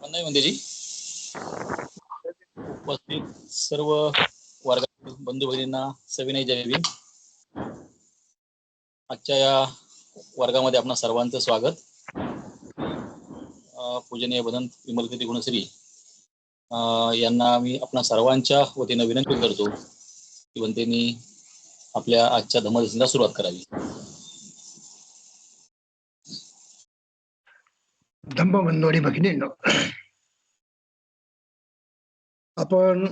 वंदे वंदेजी. उपस्थित सर्व वर्गातील बंधू भगिनींना सविनय जय भीम. आजच्या या वर्गामध्ये आपणा सर्वांचं स्वागत. पूजनीय भदंत विमलकीर्ती गुणश्री यांना मी आपणा सर्वांच्या वतीने विनंती करतो की वंतेंनी आपल्या आजच्या धम्मदर्शनाला सुरुवात करावी. धम्मबंधू भगिनींनो, आपण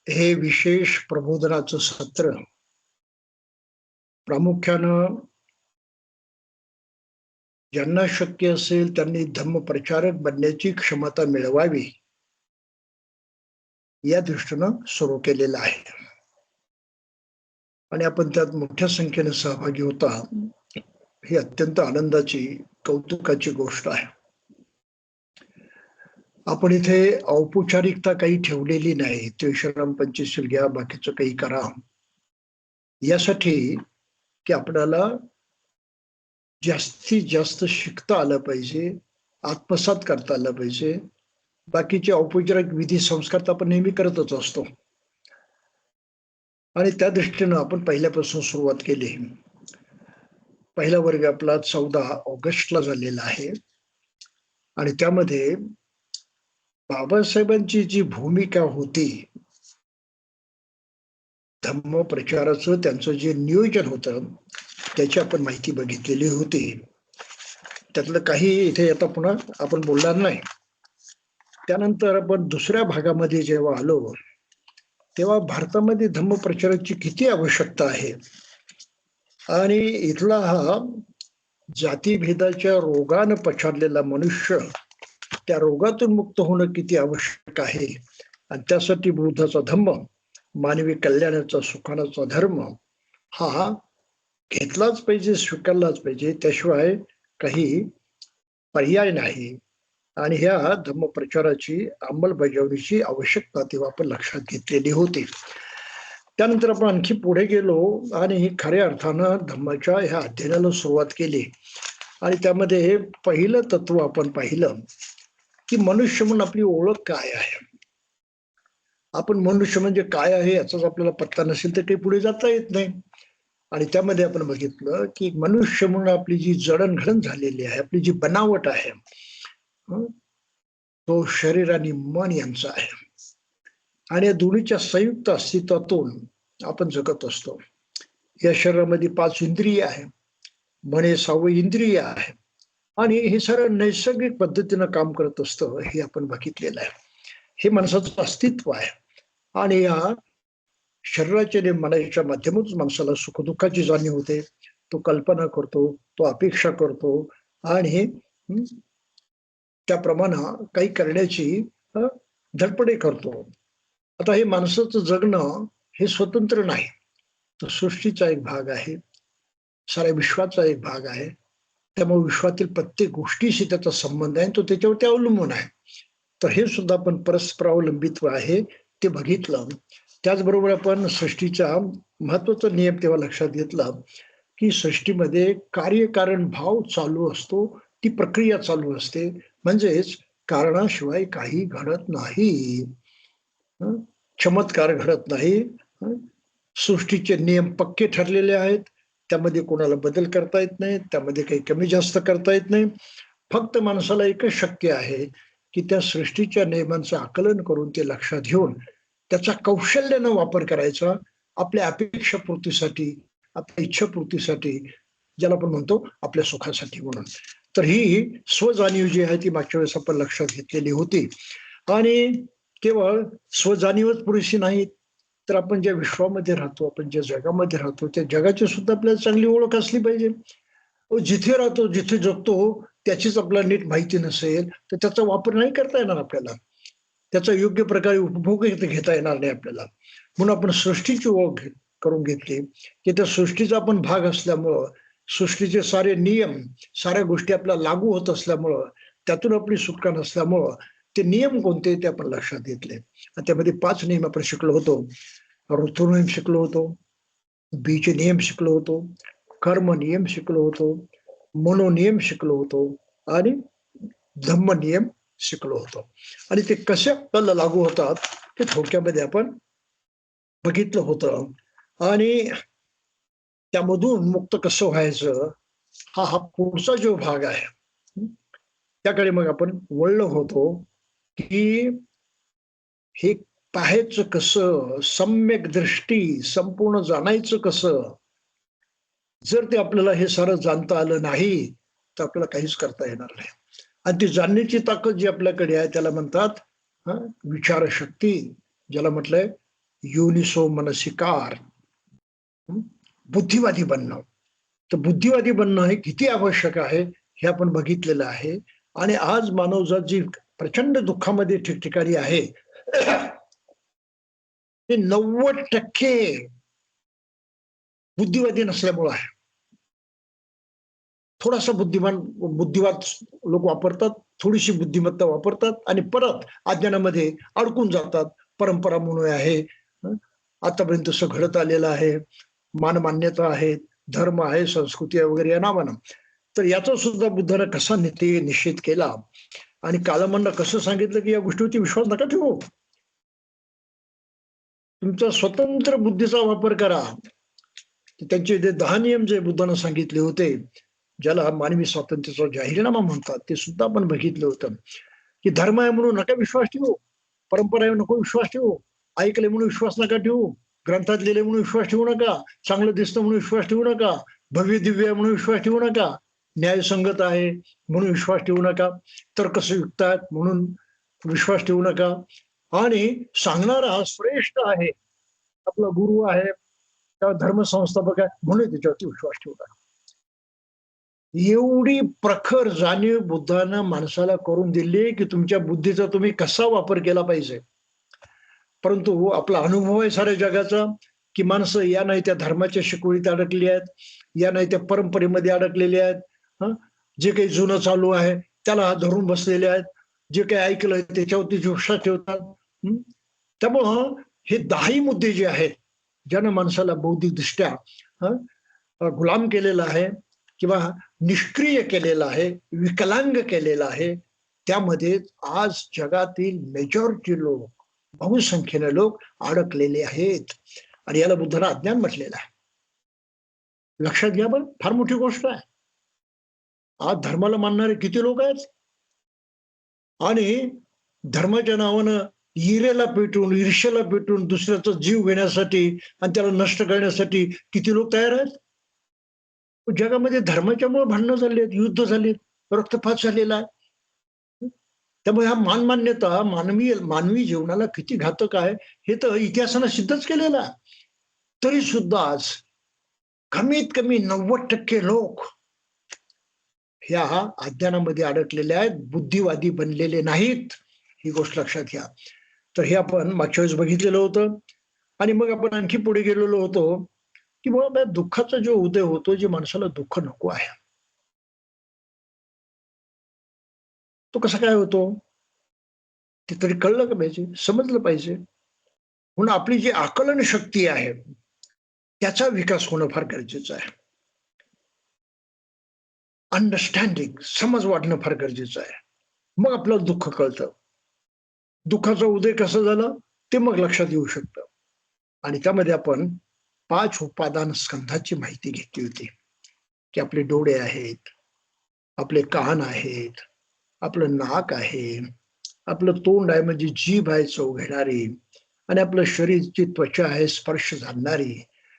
हे विशेष प्रबोधनाचं सत्र प्रामुख्यानं ज्यांना शक्य असेल त्यांनी धम्म प्रचारक बनण्याची क्षमता मिळवावी या दृष्टीनं सुरू केलेलं आहे आणि आपण त्यात मोठ्या संख्येने सहभागी होता ही अत्यंत आनंदाची कौतुकाची गोष्ट आहे. आपण इथे औपचारिकता काही ठेवलेली नाही, त्रिशरम पंचशील घ्या, बाकीचं काही करा, यासाठी की आपल्याला जास्तीत जास्त शिकता आलं पाहिजे, आत्मसात करता आलं पाहिजे. बाकीचे औपचारिक विधी संस्कार तर आपण नेहमी करतच असतो आणि त्या दृष्टीनं आपण पहिल्यापासून सुरुवात केली. पहिला वर्ग आपला 14 ऑगस्टला झालेला आहे आणि त्यामध्ये बाबासाहेबांची जी भूमिका होती, धम्म प्रचाराचं त्यांचं जे नियोजन होतं त्याची आपण माहिती बघितलेली होती. त्यातलं काही इथे आता पुन्हा आपण बोलणार नाही. त्यानंतर आपण दुसऱ्या भागामध्ये जेव्हा आलो तेव्हा भारतामध्ये धम्म प्रचाराची किती आवश्यकता आहे आणि इथला हा जातीभेदाच्या रोगानं पछाडलेला मनुष्य त्या रोगातून मुक्त होणं किती आवश्यक आहे आणि त्यासाठी बुद्धाचा धम्म, मानवी कल्याणाचा सुखानाचा धर्म हा घेतलाच पाहिजे, स्वीकारलाच पाहिजे, त्याशिवाय काही पर्याय नाही. आणि ह्या धम्म प्रचाराची अंमलबजावणीची आवश्यकता तेव्हा आपण लक्षात घेतलेली होती. त्यानंतर आपण आणखी पुढे गेलो आणि खऱ्या अर्थानं धम्माच्या ह्या अध्ययनाला सुरुवात केली आणि त्यामध्ये पहिलं तत्व आपण पाहिलं की मनुष्य म्हणून आपली ओळख काय आहे. आपण मनुष्य म्हणजे काय आहे याचाच आपल्याला पत्ता नसेल तर काही पुढे जाता येत नाही. आणि त्यामध्ये आपण बघितलं की मनुष्य म्हणून आपली जी जडणघडण झालेली आहे, आपली जी बनावट आहे, तो शरीर आणि मन यांचा आहे आणि या दोन्हीच्या संयुक्त अस्तित्वातून आपण जगत असतो. या शरीरामध्ये 5 इंद्रिय आहे, मन 6वं इंद्रिय आहे आणि हे सर्व नैसर्गिक पद्धतीनं काम करत असतं हे आपण बघितलेलं आहे. हे माणसाचं अस्तित्व आहे आणि या शरीराच्या आणि मनाच्या माध्यमातून माणसाला सुखदुःखाची जाणीव होते. तो कल्पना करतो, तो अपेक्षा करतो आणि त्याप्रमाणे काही करण्याची धडपड करतो. आता हे माणसाचं जगणं हे स्वतंत्र नाही, तो सृष्टीचा एक भाग आहे, साऱ्या विश्वाचा एक भाग आहे. त्यामुळे विश्वातील प्रत्येक गोष्टीशी त्याचा संबंध आहे, तो त्याच्यावरती अवलंबून आहे. तर हे सुद्धा आपण परस्परावलंबित्व आहे ते बघितलं. त्याचबरोबर आपण सृष्टीचा महत्वाचा नियम तेव्हा लक्षात घेतला की सृष्टीमध्ये कार्यकारण भाव चालू असतो, ती प्रक्रिया चालू असते, म्हणजेच कारणाशिवाय काही घडत नाही, चमत्कार घडत नाही. सृष्टीचे नियम पक्के ठरलेले आहेत, त्यामध्ये कोणाला बदल करता येत नाही, त्यामध्ये काही कमी जास्त करता येत नाही. फक्त माणसाला एकच शक्य आहे की त्या सृष्टीच्या नियमांचं आकलन करून ते लक्षात घेऊन त्याचा कौशल्यानं वापर करायचा आपल्या अपेक्षापूर्तीसाठी, आपल्या इच्छापूर्तीसाठी, ज्याला आपण म्हणतो आपल्या सुखासाठी म्हणून. तर ही स्वजाणीव जी आहे ती मागच्या वेळेस आपण लक्षात घेतलेली होती. आणि केवळ स्वजाणीवच पुरेशी नाही, तर आपण ज्या विश्वामध्ये राहतो, आपण ज्या जगामध्ये राहतो, त्या जगाची सुद्धा आपल्याला चांगली ओळख असली पाहिजे. जिथे राहतो, जिथे जगतो त्याचीच आपल्याला नीट माहिती नसेल तर त्याचा वापर नाही करता येणार आपल्याला, त्याचा योग्य प्रकारे उपभोग घेता येणार नाही आपल्याला. म्हणून आपण सृष्टीची ओळख करून घेतली की त्या सृष्टीचा आपण भाग असल्यामुळं, सृष्टीचे सारे नियम, साऱ्या गोष्टी आपल्याला लागू होत असल्यामुळं, त्यातून आपली सुटका नसल्यामुळं ते नियम कोणते ते आपण लक्षात घेतले. त्यामध्ये 5 नियम आपण शिकलो होतो. ऋतू नियम शिकलो होतो, बीज नियम शिकलो होतो, कर्म नियम शिकलो होतो, मनोनियम शिकलो होतो आणि धम्म नियम शिकलो होतो. आणि ते कसे आपल्याला लागू होतात ते थोडक्यामध्ये आपण बघितलं होतं. आणि त्यामधून मुक्त कसं व्हायचं हा पुढचा जो भाग आहे त्याकडे मग आपण वळलो होतो की हे पाहायचं कसं, सम्यक दृष्टी संपूर्ण जाणायचं कसं. जर ते आपल्याला हे सारं जाणता आलं नाही तर आपल्याला काहीच करता येणार नाही. आणि ती जाणण्याची ताकद जी आपल्याकडे आहे त्याला म्हणतात विचारशक्ती, ज्याला म्हटलंय युनिसो मनसिकार, बुद्धिवादी बनणं. तर बुद्धिवादी बनणं हे किती आवश्यक आहे हे आपण बघितलेलं आहे. आणि आज मानवजात जी प्रचंड दुःखामध्ये ठिकठिकाणी आहे ते 90% बुद्धिवादी नसल्यामुळं आहे. थोडासा बुद्धिवाद लोक वापरतात, थोडीशी बुद्धिमत्ता वापरतात आणि परत अज्ञानामध्ये अडकून जातात. परंपरा म्हणून आहे, आतापर्यंत असं घडत आलेलं आहे, मानमान्यता आहे, धर्म आहे, संस्कृती आहे वगैरे या नावानं. तर याचा सुद्धा बुद्धानं कसा निषेध केला आणि कालमांना कसं सांगितलं की या गोष्टीवरती विश्वास नका ठेवू, तुमचा स्वतंत्र बुद्धीचा वापर करा. त्यांचे जे 10 नियम जे बुद्धानं सांगितले होते, ज्याला मानवी स्वातंत्र्याचा जाहीरनामा म्हणतात, ते सुद्धा आपण बघितलं होतं. की धर्म आहे म्हणून नका विश्वास ठेवू, परंपरा आहे नका विश्वास ठेवू, ऐकले म्हणून विश्वास नका ठेवू, ग्रंथात लिहिले म्हणून विश्वास ठेवू नका, चांगलं दिसतं म्हणून विश्वास ठेवू नका, भव्य दिव्य आहे म्हणून विश्वास ठेवू नका, न्यायसंगत आहे म्हणून विश्वास ठेवू नका, तर्कयुक्त आहे म्हणून विश्वास ठेवू नका. आणि सांगणारा श्रेष्ठ आहे, आपला गुरु आहे, धर्म संस्थापक आहे म्हणून त्याच्यावरती विश्वास ठेवू नका. एवढी प्रखर जाणीव बुद्धानं माणसाला करून दिली की तुमच्या बुद्धीचा तुम्ही कसा वापर केला पाहिजे. परंतु आपला अनुभव आहे साऱ्या जगाचा की माणसं या नाही त्या धर्माच्या शिकवणीत अडकली आहेत, या नाही त्या परंपरेमध्ये अडकलेले आहेत. जे काही जुनं चालू आहे त्याला धरून बसलेले आहेत, जे काही ऐकलंय त्याच्यावरती विश्वास ठेवतात. त्यामुळं हे 10 मुद्दे जे आहेत ज्यानं माणसाला बौद्धिक दृष्ट्या गुलाम केलेला आहे किंवा निष्क्रिय केलेला आहे, विकलांग केलेला आहे, त्यामध्ये आज जगातील मेजॉरिटी लोक, बहुसंख्येने लोक अडकलेले आहेत. आणि याला बुद्धानं अज्ञान म्हटलेलं आहे. लक्षात घ्या बरं, फार मोठी गोष्ट आहे. आज धर्माला मानणारे किती लोक आहेत आणि धर्माच्या नावानं हिरेला पेटून, ईर्ष्येला पेटून दुसऱ्याचा जीव घेण्यासाठी आणि त्याला नष्ट करण्यासाठी किती लोक तयार आहेत. जगामध्ये धर्माच्यामुळे भांडणं झाली आहेत, युद्ध झाले, रक्तपात झालेला आहे. त्यामुळे हा मानमान्यता मानवी जीवनाला किती घातक आहे हे तर इतिहासानं सिद्धच केलेलं आहे. तरी सुद्धा आज कमीत कमी 90% लोक ह्या अज्ञानामध्ये अडकलेले आहेत, बुद्धिवादी बनलेले नाहीत. ही गोष्ट लक्षात घ्या. तर हे आपण मागच्या वेळेस बघितलेलं होतं. आणि मग आपण आणखी पुढे गेलेलो होतो की बाबा दुःखाचा जो उदय होतो, जे माणसाला दुःख नको आहे, तो कसा काय होतो ते तरी कळलं का पाहिजे, समजलं पाहिजे. म्हणून आपली जी आकलन शक्ती आहे त्याचा विकास होणं फार गरजेचं आहे. अंडरस्टँडिंग, समज वाढणं फार गरजेचं आहे. मग आपल्याला दुःख कळतं. दुःखाचा उदय कसं झालं ते मग लक्षात येऊ शकतं. आणि त्यामध्ये आपण 5 उपादान स्कंधाची माहिती घेतली होती की आपले डोळे आहेत, आपले कान आहेत, आपलं नाक आहे, आपलं तोंड आहे म्हणजे जीभ आहे चव घेणारी, आणि आपलं शरीरची त्वचा आहे स्पर्श जाणणारी.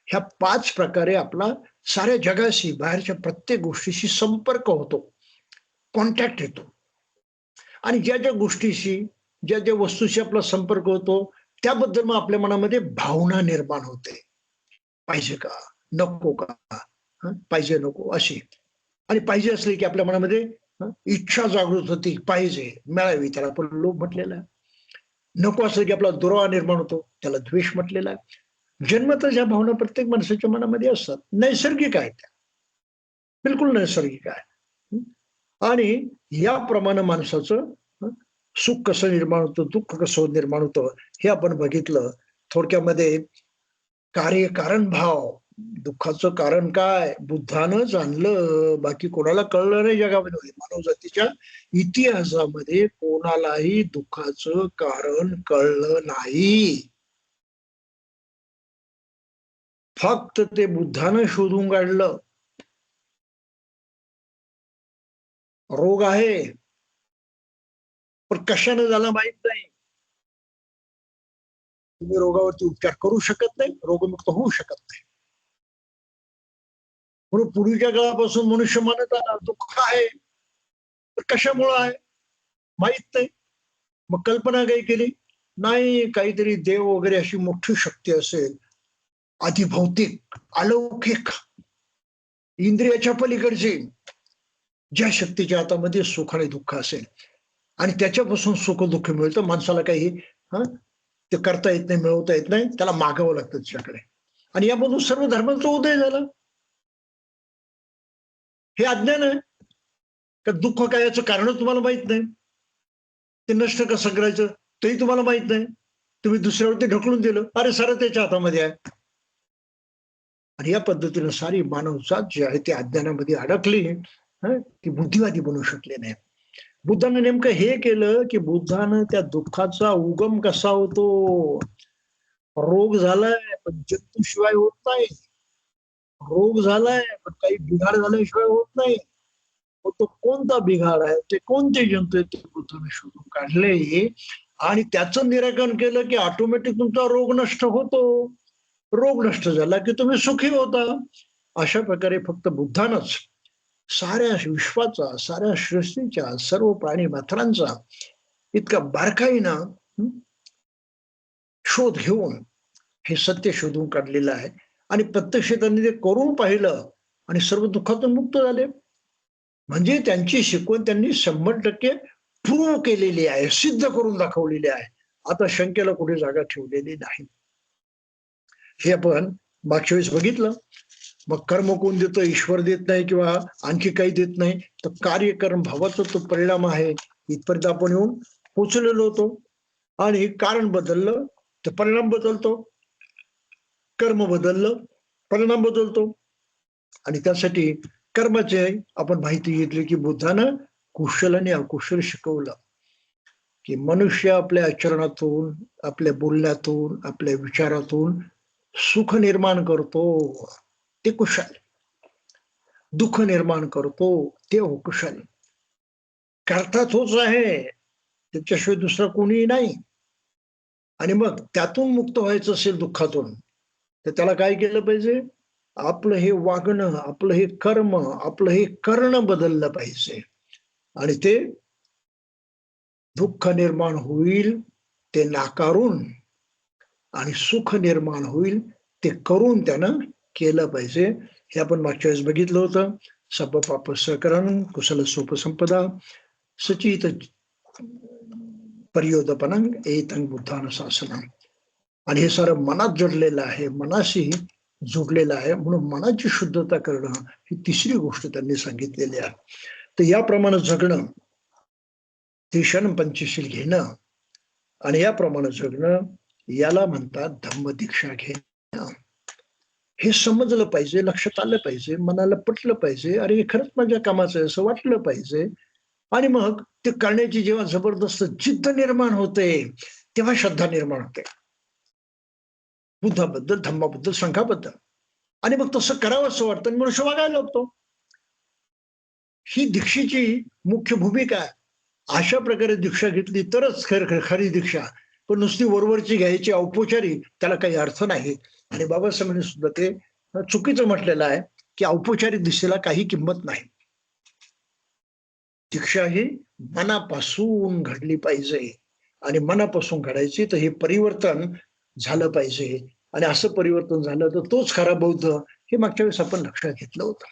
ह्या 5 प्रकारे आपला साऱ्या जगाशी, बाहेरच्या प्रत्येक गोष्टीशी संपर्क होतो, कॉन्टॅक्ट येतो. आणि ज्या ज्या गोष्टीशी, ज्या ज्या वस्तूशी आपला संपर्क होतो त्याबद्दल मग आपल्या मनामध्ये भावना निर्माण होते. पाहिजे का, नको का, पाहिजे नको अशी. आणि पाहिजे असले की आपल्या मनामध्ये इच्छा जागृत होती, पाहिजे मिळावी, त्याला आपण लोभ म्हटलेला आहे. नको असलं की आपला दुरावा निर्माण होतो, त्याला द्वेष म्हटलेला आहे. जन्मतः ज्या भावना प्रत्येक माणसाच्या मनामध्ये असतात, नैसर्गिक आहेत त्या, बिलकुल नैसर्गिक आहे. आणि याप्रमाणे माणसाचं सुख कसं निर्माण होतं, दुःख कसं निर्माण होतं हे आपण बघितलं. थोडक्यामध्ये कार्य कारण भाव दुःखाचं कारण काय बुद्धानं जाणलं, बाकी कोणाला कळलं नाही जगामध्ये. मानव जातीच्या इतिहासामध्ये कोणालाही दुःखाचं कारण कळलं नाही. फक्त ते बुद्धानं शोधून काढलं. रोग आहे पण कशाने झाला माहित नाही. तुम्ही रोगावरती उपचार करू शकत नाही, रोगमुक्त होऊ शकत नाही. म्हणून पूर्वीच्या काळापासून मनुष्य म्हणत आला दुःख आहे, तर कशामुळे आहे माहित नाही. मग कल्पना काय केली, नाही काहीतरी देव वगैरे अशी मोठी शक्ती असेल, अधिभौतिक, अलौकिक, इंद्रियाच्या पलीकडची, ज्या शक्तीच्या हातामध्ये सुख आणि दुःख असेल आणि त्याच्यापासून सुख दुःख मिळतं. माणसाला काही ते करता येत नाही, मिळवता येत नाही, त्याला मागावं लागतं त्याच्याकडे. आणि यामधून सर्व धर्मांचा उदय झाला. हे अज्ञान आहे का? दुःख काय याचं कारण तुम्हाला माहित नाही, ते नष्ट कसं करायचं तेही तुम्हाला माहित नाही. तुम्ही दुसऱ्यावरती ढकलून दिलं, अरे सारं त्याच्या हातामध्ये आहे. आणि या पद्धतीनं सारी मानवजात जी आहे ती अज्ञानामध्ये अडकली, ती बुद्धिवादी बनू शकले नाही. बुद्धानं नेमकं हे केलं की बुद्धानं त्या दुःखाचा उगम कसा होतो, रोग झालाय पण जंतूशिवाय होत नाही, रोग झालाय पण काही बिघाड झाल्याशिवाय होत नाही. तो कोणता बिघाड आहे, ते कोणते जंतू आहेत ते बुद्धाने शोधून काढले आणि त्याचं निराकरण केलं की ऑटोमॅटिक तुमचा रोग नष्ट होतो. रोग नष्ट झाला की तुम्ही सुखी होता. अशा प्रकारे फक्त बुद्धानच साऱ्या विश्वाचा, साऱ्या सृष्टीच्या, सर्व प्राणी मात्रांचा इतका बारकाईनं शोध घेऊन हे सत्य शोधून काढलेलं आहे. आणि प्रत्यक्ष त्यांनी ते करून पाहिलं आणि सर्व दुःखातून मुक्त झाले. म्हणजे त्यांची शिकवण त्यांनी 100% प्रूव्ह केलेली आहे, सिद्ध करून दाखवलेली आहे. आता शंकेला कुठे जागा ठेवलेली नाही. हे आपण मागच्या वेळेस बघितलं. मग कर्म कोण देतं, ईश्वर देत नाही किंवा आणखी काही देत नाही, तर कार्यकर्म भावाचा तो परिणाम आहे. इथपर्यंत आपण येऊन पोचलेलो होतो. आणि कारण बदललं तर परिणाम बदलतो, कर्म बदललं परिणाम बदलतो. आणि त्यासाठी कर्माचे आपण माहिती घेतली की बुद्धानं कुशल आणि अकुशल शिकवलं की मनुष्य आपल्या आचरणातून, आपल्या बोलण्यातून, आपल्या विचारातून सुख निर्माण करतो, ते कुशल. दुःख निर्माण करतो, ते अकुशल. करता तोच आहे, त्याच्याशिवाय दुसरा कोणीही नाही. आणि मग त्यातून मुक्त व्हायचं असेल दुःखातून, तर त्याला काय केलं पाहिजे? आपलं हे वागणं, आपलं हे कर्म, आपलं हे करणं बदललं पाहिजे. आणि ते दुःख निर्माण होईल ते नाकारून आणि सुख निर्माण होईल ते करून त्यानं केलं पाहिजे. हे आपण मागच्या वेळेस बघितलं होतं. सब पाप सकरण कुशल सोपसंपदा सचित पर्योदपनं एतं बुद्धानं शासनं. आणि हे सारं मनात जडलेलं आहे, मनाशी जोडलेलं आहे. म्हणून मनाची शुद्धता करणं ही तिसरी गोष्ट त्यांनी सांगितलेली आहे. तर याप्रमाणे जगणं, त्रिशरण पंचशील घेणं आणि याप्रमाणे जगणं, याला म्हणतात धम्मदीक्षा घेणं. हे समजलं पाहिजे, लक्षात आलं पाहिजे, मनाला पटलं पाहिजे. अरे हे खरंच माझ्या कामाचं आहे असं वाटलं पाहिजे. आणि मग ते करण्याची जेव्हा जबरदस्त जिद्द निर्माण होते, तेव्हा श्रद्धा निर्माण होते बुद्धाबद्दल, धम्माबद्दल, संघाबद्दल. आणि मग तसं करावं असं वाटतं आणि मनुष्य वागायला लागतो. ही दीक्षेची मुख्य भूमिका आहे. अशा प्रकारे दीक्षा घेतली तरच खरी दीक्षा. पण नुसती वरवरची घ्यायची औपचारिक, त्याला काही अर्थ नाही. आणि बाबासाहेबांनी सुद्धा ते चुकीचं म्हटलेलं आहे की औपचारिक दीक्षेला काही किंमत नाही. दीक्षा ही मनापासून घडली पाहिजे. आणि मनापासून घडायची तर हे परिवर्तन झालं पाहिजे. आणि असं परिवर्तन झालं तर तोच खरा बौद्ध, हे मागच्या वेळेस आपण लक्षात घेतलं होतं.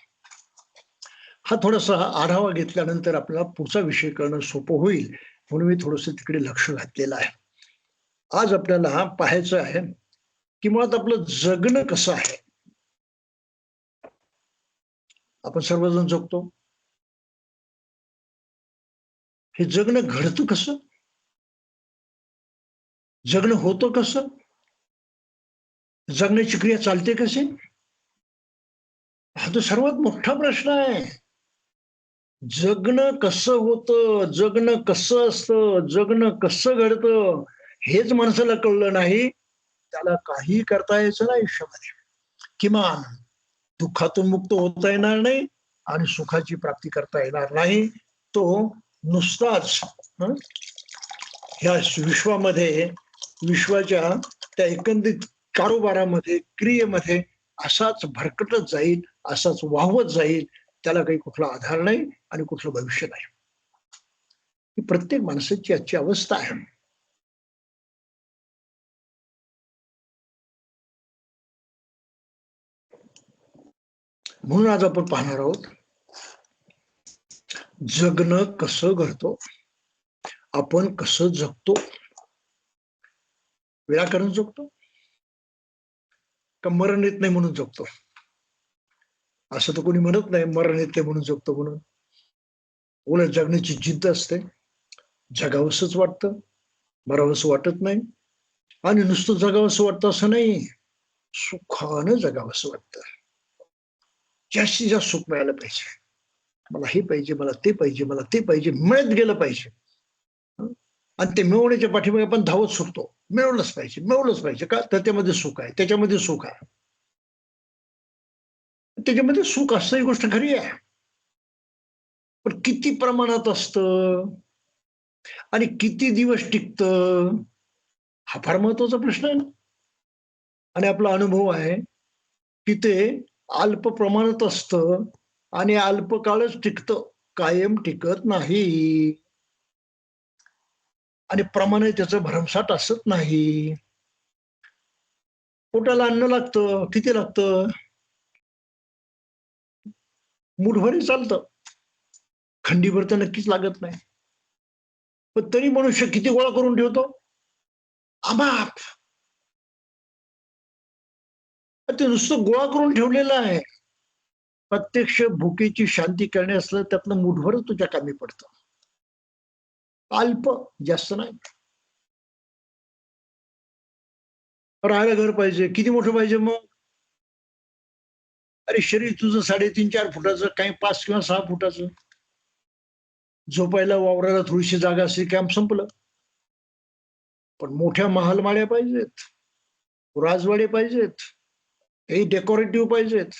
हा थोडासा आढावा घेतल्यानंतर आपल्याला पुढचा विषय करणं सोपं होईल, म्हणून मी थोडंसं तिकडे लक्ष घातलेलं आहे. आज आपल्याला पाहायचं आहे की मुळात आपलं जगणं कसं आहे. आपण सर्वजण जगतो, हे जगणं घडतं कसं, जगणं होतं कसं, जगण्याची क्रिया चालते कशी. हा तो सर्वात मोठा प्रश्न आहे. जगणं कसं होतं, जगणं कसं असतं, जगणं कसं घडतं, हेच माणसाला कळलं नाही, त्याला काही करता यायचं नाही आयुष्यामध्ये. किमान दुःखातून मुक्त होता येणार नाही आणि सुखाची प्राप्ती करता येणार नाही. तो नुसताच ह्या विश्वामध्ये, विश्वाच्या त्या एकंदरीत कारोबारामध्ये, क्रियेमध्ये असाच भरकटत जाईल, असाच वाहवत जाईल. त्याला काही कुठला आधार नाही आणि कुठलं भविष्य नाही. ही प्रत्येक माणसाची आजची अवस्था आहे. म्हणून आज आपण पाहणार आहोत जगणं कसं घडतो, आपण कसं जगतो. विनाकारण जगतो का मरण येत नाही म्हणून जगतो? असं तर कोणी म्हणत नाही मरण येत नाही म्हणून जगतो म्हणून. उलट जगण्याची जिद्द असते, जगावंसच वाटतं, मरावंसं वाटत नाही. आणि नुसतं जगावंसं वाटतं असं नाही, सुखानं जगावंसं वाटतं. जास्तीत जास्त सुख मिळालं पाहिजे, मला हे पाहिजे, मला ते पाहिजे, मला ते पाहिजे, मिळत गेलं पाहिजे. आणि ते मिळवण्याच्या पाठीमागे आपण धावत सुटतो, मिळवलंच पाहिजे, मिळवलंच पाहिजे. का? तर त्यामध्ये सुख आहे, त्याच्यामध्ये सुख आहे. त्याच्यामध्ये सुख असतं, ही गोष्ट खरी आहे. पण किती प्रमाणात असतं आणि किती दिवस टिकतं, हा फार महत्वाचा प्रश्न आहे ना. आणि आपला अनुभव आहे की ते अल्प प्रमाणात असतं आणि अल्पकाळच टिकतं, कायम टिकत नाही. आणि प्रमाणे त्याचं भरमसाठ असत नाही. पोटाला अन्न लागतं, किती लागतं? मुठभरही चालतं, खंडीभर तर नक्कीच लागत नाही. पण तरी मनुष्य किती गोळा करून ठेवतो? अमाप. ते नुसतं गोळा करून ठेवलेलं आहे. प्रत्यक्ष भुकेची शांती करण्यास त्यातनं मुठभर तुझ्या कामी पडतं. अल्प, जास्त नाही. राहायला घर पाहिजे, किती मोठं पाहिजे मग? अरे शरीर तुझं 3.5-4 फुटाचं, काही 5 किंवा 6 फुटाचं. झोपायला वावराला थोडीशी जागा असली, काम संपलं. पण मोठ्या महालमाळ्या पाहिजेत, राजवाडे पाहिजेत, काही डेकोरेटिव्ह पाहिजेत,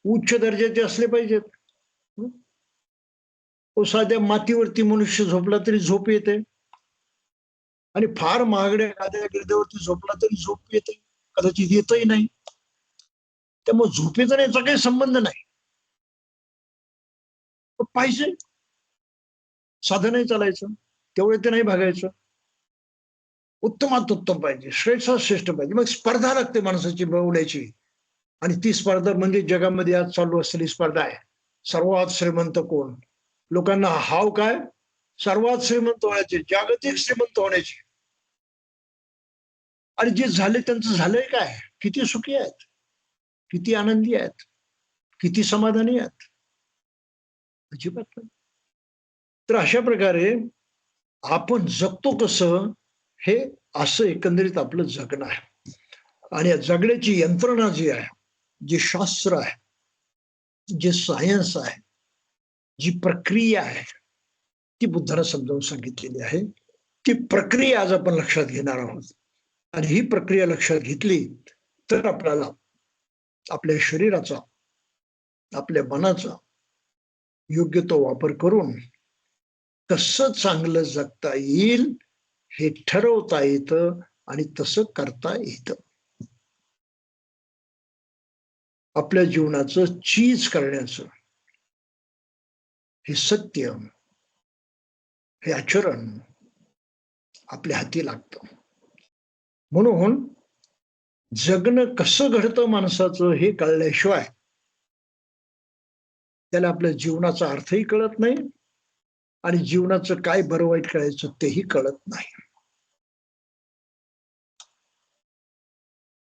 उच्च दर्जाचे असले पाहिजेत. साध्या मातीवरती मनुष्य झोपला तरी झोप येते, आणि फार महागड्या एखाद्या गिरद्यावरती झोपला तरी झोप येते, कदाचित येतही नाही. त्यामुळे झोपेचा याचा काही संबंध नाही. पाहिजे, साधं नाही चालायचं, तेवढे ते नाही भागायचं. उत्तमात उत्तम पाहिजे, श्रेष्ठात श्रेष्ठ पाहिजे. मग स्पर्धा लागते माणसाची मिळवण्याची. आणि ती स्पर्धा म्हणजे जगामध्ये आज चालू असलेली स्पर्धा आहे. सर्वात श्रीमंत कोण? लोकांना हाव काय? सर्वात श्रीमंत होण्याचे, जागतिक श्रीमंत होण्याचे. आणि जे झाले त्यांचं झालंय काय? किती सुखी आहेत, किती आनंदी आहेत, किती समाधानी आहेत? अजिबात नाही. तर अशा प्रकारे आपण जगतो कसं, हे असं एकंदरीत आपलं जगणं आहे. आणि या जगण्याची यंत्रणा जी आहे, जे शास्त्र आहे, जे सायन्स आहे, जी प्रक्रिया आहे, ती बुद्धानं समजावून सांगितलेली आहे. ती प्रक्रिया आज आपण लक्षात घेणार आहोत. आणि ही प्रक्रिया लक्षात घेतली तर आपल्याला आपल्या शरीराचा, आपल्या मनाचा योग्य तो वापर करून कसं चांगलं जगता येईल हे ठरवता येतं आणि तसं करता येतं. आपल्या जीवनाचं चीज करण्याचं हे सत्य, हे आचरण आपल्या हाती लागतं. म्हणून जगणं कसं घडतं माणसाचं हे कळल्याशिवाय त्याला आपल्या जीवनाचा अर्थही कळत नाही आणि जीवनाचं काय बरं वाईट कळायचं तेही कळत नाही.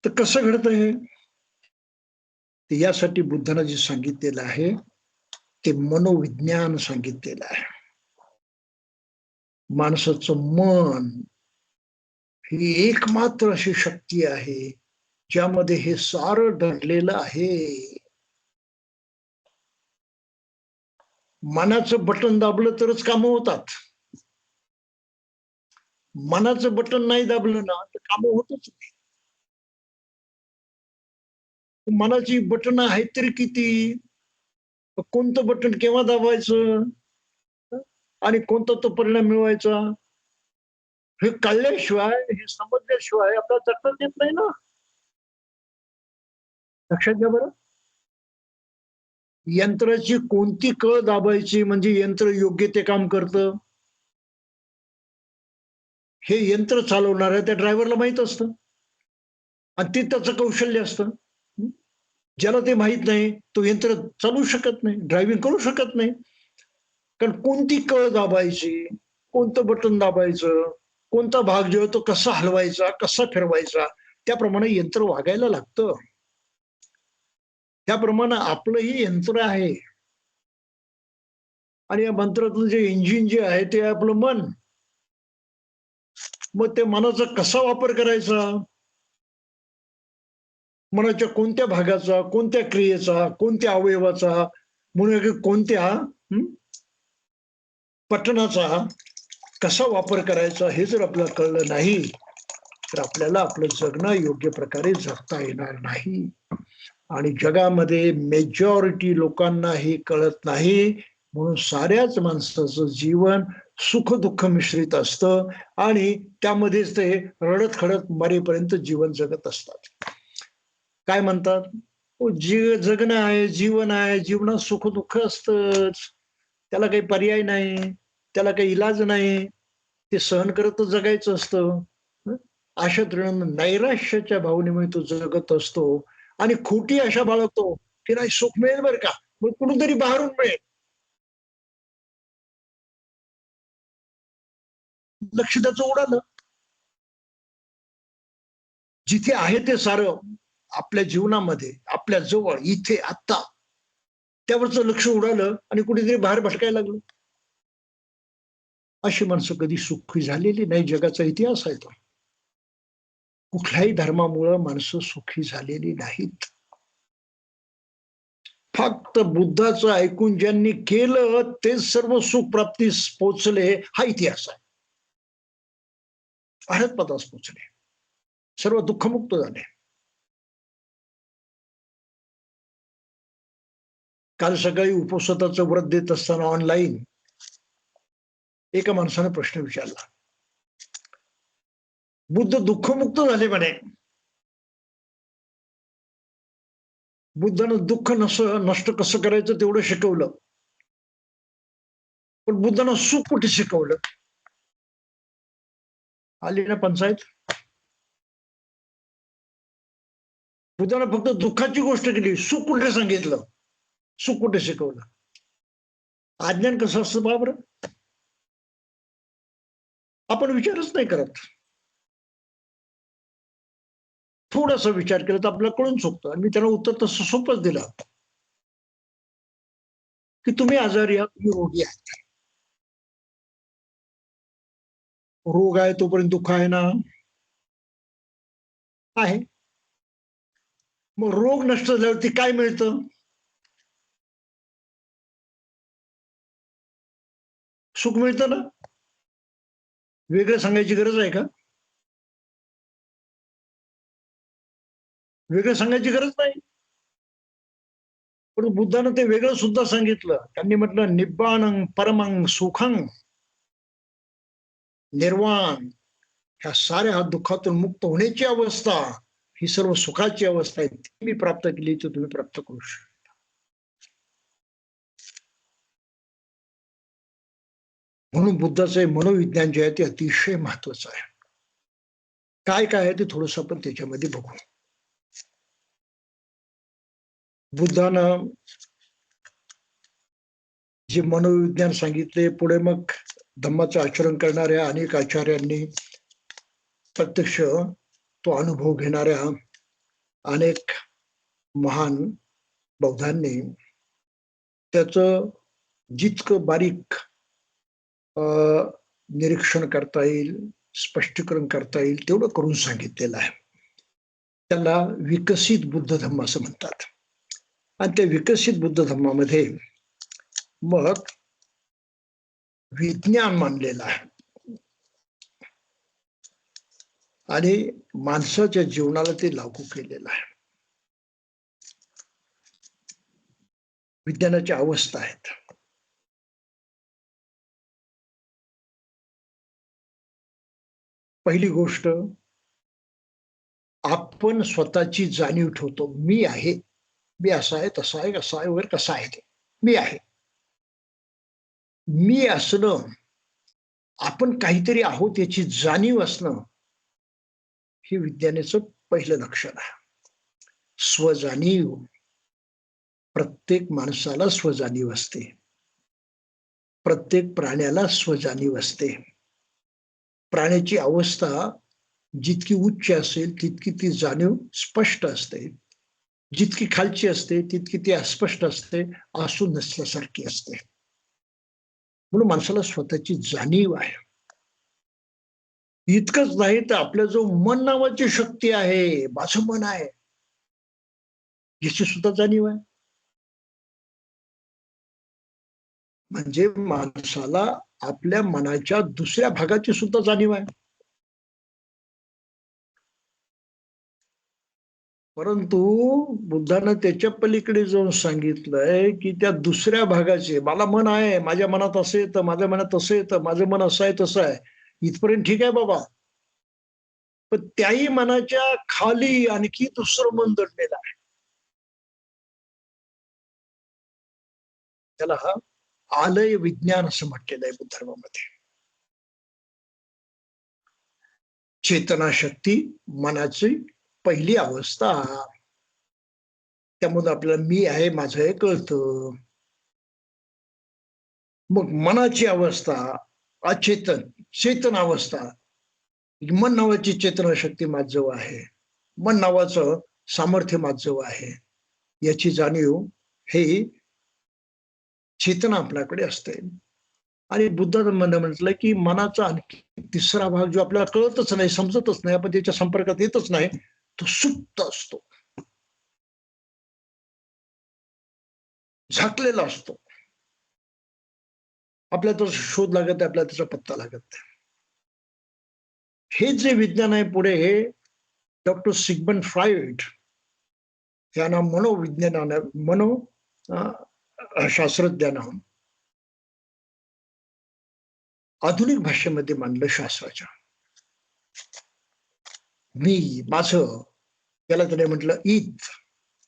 तर कसं घडतं हे? यासाठी बुद्धानं जे सांगितलेलं आहे ते मनोविज्ञान सांगितलेलं आहे. माणसाचं मन ही एकमात्र अशी शक्ती आहे ज्यामध्ये हे सारं दडलेलं आहे. मनाचं बटन दाबलं तरच कामं होतात. मनाचं बटन नाही दाबलं ना तर कामं होतच नाही. मनाची बटन आहेत तरी किती, कोणतं बटन केव्हा दाबायचं आणि कोणता तो परिणाम मिळवायचा हे कळल्याशिवाय, हे समजल्याशिवाय आपल्याला जगता येत नाही ना. लक्षात घ्या बरं. यंत्राची कोणती कळ दाबायची म्हणजे यंत्र योग्य ते काम करतं, हे यंत्र चालवणाऱ्या त्या ड्रायव्हरला माहित असतं आणि ते त्याचं कौशल्य असतं. ज्याला ते माहित नाही तो यंत्र चालवू शकत नाही, ड्रायव्हिंग करू शकत नाही. कारण कोणती कळ दाबायची, कोणतं बटन दाबायचं, कोणता भाग जो आहे तो कसा हलवायचा, कसा फिरवायचा, त्याप्रमाणे यंत्र वागायला लागतं. त्याप्रमाणे आपलंही यंत्र आहे आणि या मंत्रातलं जे इंजिन जे आहे ते आपलं मन. मग ते मनाचा कसा वापर करायचा, मनाच्या कोणत्या भागाचा, कोणत्या क्रियेचा, कोणत्या अवयवाचा, म्हणून कोणत्या पठणाचा कसा वापर करायचा हे जर आपल्याला कळलं नाही तर आपल्याला आपलं जगणं योग्य प्रकारे जगता येणार नाही. आणि जगामध्ये मेजॉरिटी लोकांना हे कळत नाही, म्हणून साऱ्याच माणसाचं जीवन सुख दुःख मिश्रित असतं आणि त्यामध्येच ते रडत खडत मरेपर्यंत जीवन जगत असतात. काय म्हणतात, जगणं आहे, जीवन आहे, जीवनात सुख दुःख असतंच, त्याला काही पर्याय नाही, त्याला काही इलाज नाही, ते सहन करत जगायचं असतं. अशा तऱ्हेनं नैराश्याच्या भावनेमुळे तो जगत असतो आणि खोटी आशा बाळगतो की नाही सुख मिळेल बरं का, मग कुठूनतरी बाहेरून मिळेल. लक्ष त्याचं उडालं. जिथे आहे ते सारं आपल्या जीवनामध्ये, आपल्या जवळ, इथे आत्ता, त्यावरचं लक्ष उडालं आणि कुठेतरी बाहेर भटकायला लागलं. अशी माणसं कधी सुखी झालेली नाही. जगाचा इतिहास आहे तो. कुठल्याही धर्मामुळे माणसं सुखी झालेली नाहीत. फक्त बुद्धाचं ऐकून ज्यांनी केलं ते सर्व सुख प्राप्तीस पोचले, हा इतिहास आहे. अरहतपदास पोचले, सर्व दुःखमुक्त झाले. काल सकाळी उपवासाचं व्रत देत असताना ऑनलाईन एका माणसाने प्रश्न विचारला, बुद्ध दुःखमुक्त झाले म्हणे, बुद्धानं दुःख नष्ट कसं करायचं तेवढं शिकवलं, पण बुद्धानं सुख कुठे शिकवलं? आली ना पंचायत. बुद्धानं फक्त दुःखाची गोष्ट केली, सुख कुठे सांगितलं, सुख कुठे शिकवलं? अज्ञान कसं असतं बाबर, आपण विचारच नाही करत. थोडासा विचार केला तर आपल्याला कळून चुकतं. आणि मी त्यांना उत्तर तसं सोपंच दिलं की तुम्ही आजारी आहात, तुम्ही रोगी आहात. रोग आहे तोपर्यंत दुःख आहे ना, आहे. मग रोग नष्ट झाल्यावरती काय मिळतं? सुख मिळतं ना. वेगळं सांगायची गरज आहे का? वेगळं सांगायची गरज नाही. पण बुद्धानं ते वेगळं सुद्धा सांगितलं. त्यांनी म्हटलं निब्बाणं परमं सुखं, निर्वाण, ह्या साऱ्या दुःखातून मुक्त होण्याची अवस्था ही सर्व सुखाची अवस्था आहे. ती मी प्राप्त केली तर तुम्ही प्राप्त करू शकता. म्हणून बुद्धाचे मनोविज्ञान जे आहे ते अतिशय महत्वाचं आहे. काय काय आहे ते थोडस आपण त्याच्यामध्ये बघू. बुद्धानं जे मनोविज्ञान सांगितले, पुढे मग धम्माचं आचरण करणाऱ्या अनेक आचार्यांनी, प्रत्यक्ष तो अनुभव घेणाऱ्या अनेक महान बौद्धांनी त्याचं जितकं बारीक निरीक्षण करता येईल, स्पष्टीकरण करता येईल तेवढं करून सांगितलेलं आहे. त्याला विकसित बुद्ध धम्म असं म्हणतात. आणि त्या विकसित बुद्ध धम्मामध्ये मग विज्ञान मानलेलं आहे आणि माणसाच्या जीवनाला ते लागू केलेलं आहे. विज्ञानाच्या अवस्था आहेत. पहिली गोष्ट, आपण स्वतःची जाणीव ठेवतो. मी आहे, मी असा आहे, तसा आहे, कसा आहे, वगैरे कसा आहे, ते मी आहे. मी असणं, आपण काहीतरी आहोत याची जाणीव असणं, हे विज्ञानाचं पहिलं लक्षण आहे. स्वजाणीव, प्रत्येक माणसाला स्वजाणीव असते, प्रत्येक प्राण्याला स्वजाणीव असते. प्राण्याची अवस्था जितकी उच्च असेल तितकी ती जाणीव स्पष्ट असते, जितकी खालची असते तितकी ती अस्पष्ट असते, असू नसल्यासारखी असते. म्हणून माणसाला स्वतःची जाणीव आहे. इतकंच नाही तर आपल्या जो मन नावाची शक्ती आहे, माझं मन आहे, याची सुद्धा जाणीव आहे. म्हणजे माणसाला आपल्या मनाच्या दुसऱ्या भागाची सुद्धा जाणीव आहे. परंतु बुद्धानं त्याच्या पलीकडे जाऊन सांगितलंय की त्या दुसऱ्या भागाचे, मला मन आहे, माझ्या मनात असं येतं, माझ्या मनात तसं येतं, माझं मन असं आहे तसं आहे, इथपर्यंत ठीक आहे बाबा. पण त्याही मनाच्या खाली आणखी दुसरं मन दडलेलं आहे. त्याला हा आलय विज्ञान असं म्हटलेलं आहे बुद्ध धर्मामध्ये. चेतना शक्ती मनाची पहिली अवस्था. त्यामुळे आपल्याला मी आहे, माझं हे कळतं. मग मनाची अवस्था अचेतन, चेतन अवस्था, मन नावाची चेतना शक्ती माझजवळ आहे, मन नावाचं सामर्थ्य माझजवळ आहे, याची जाणीव हे चेतना आपल्याकडे असते. आणि बुद्धानं म्हटलं की मनाचा आणखी तिसरा भाग जो आपल्याला कळतच नाही, समजतच नाही, आपण त्याच्या संपर्कात येतच नाही, तो सुप्त असतो, झाकलेला असतो. आपल्याला तो शोध लागत नाही, आपल्याला त्याचा पत्ता लागत नाही. हे जे विज्ञान आहे पुढे, हे डॉक्टर सिगमंड फ्रायड यांना मनोविज्ञानानं, शास्त्रज्ञानं आधुनिक भाषेमध्ये मांडलं. शास्त्राच्या मी, माझं, त्याला त्याने म्हटलं Eid,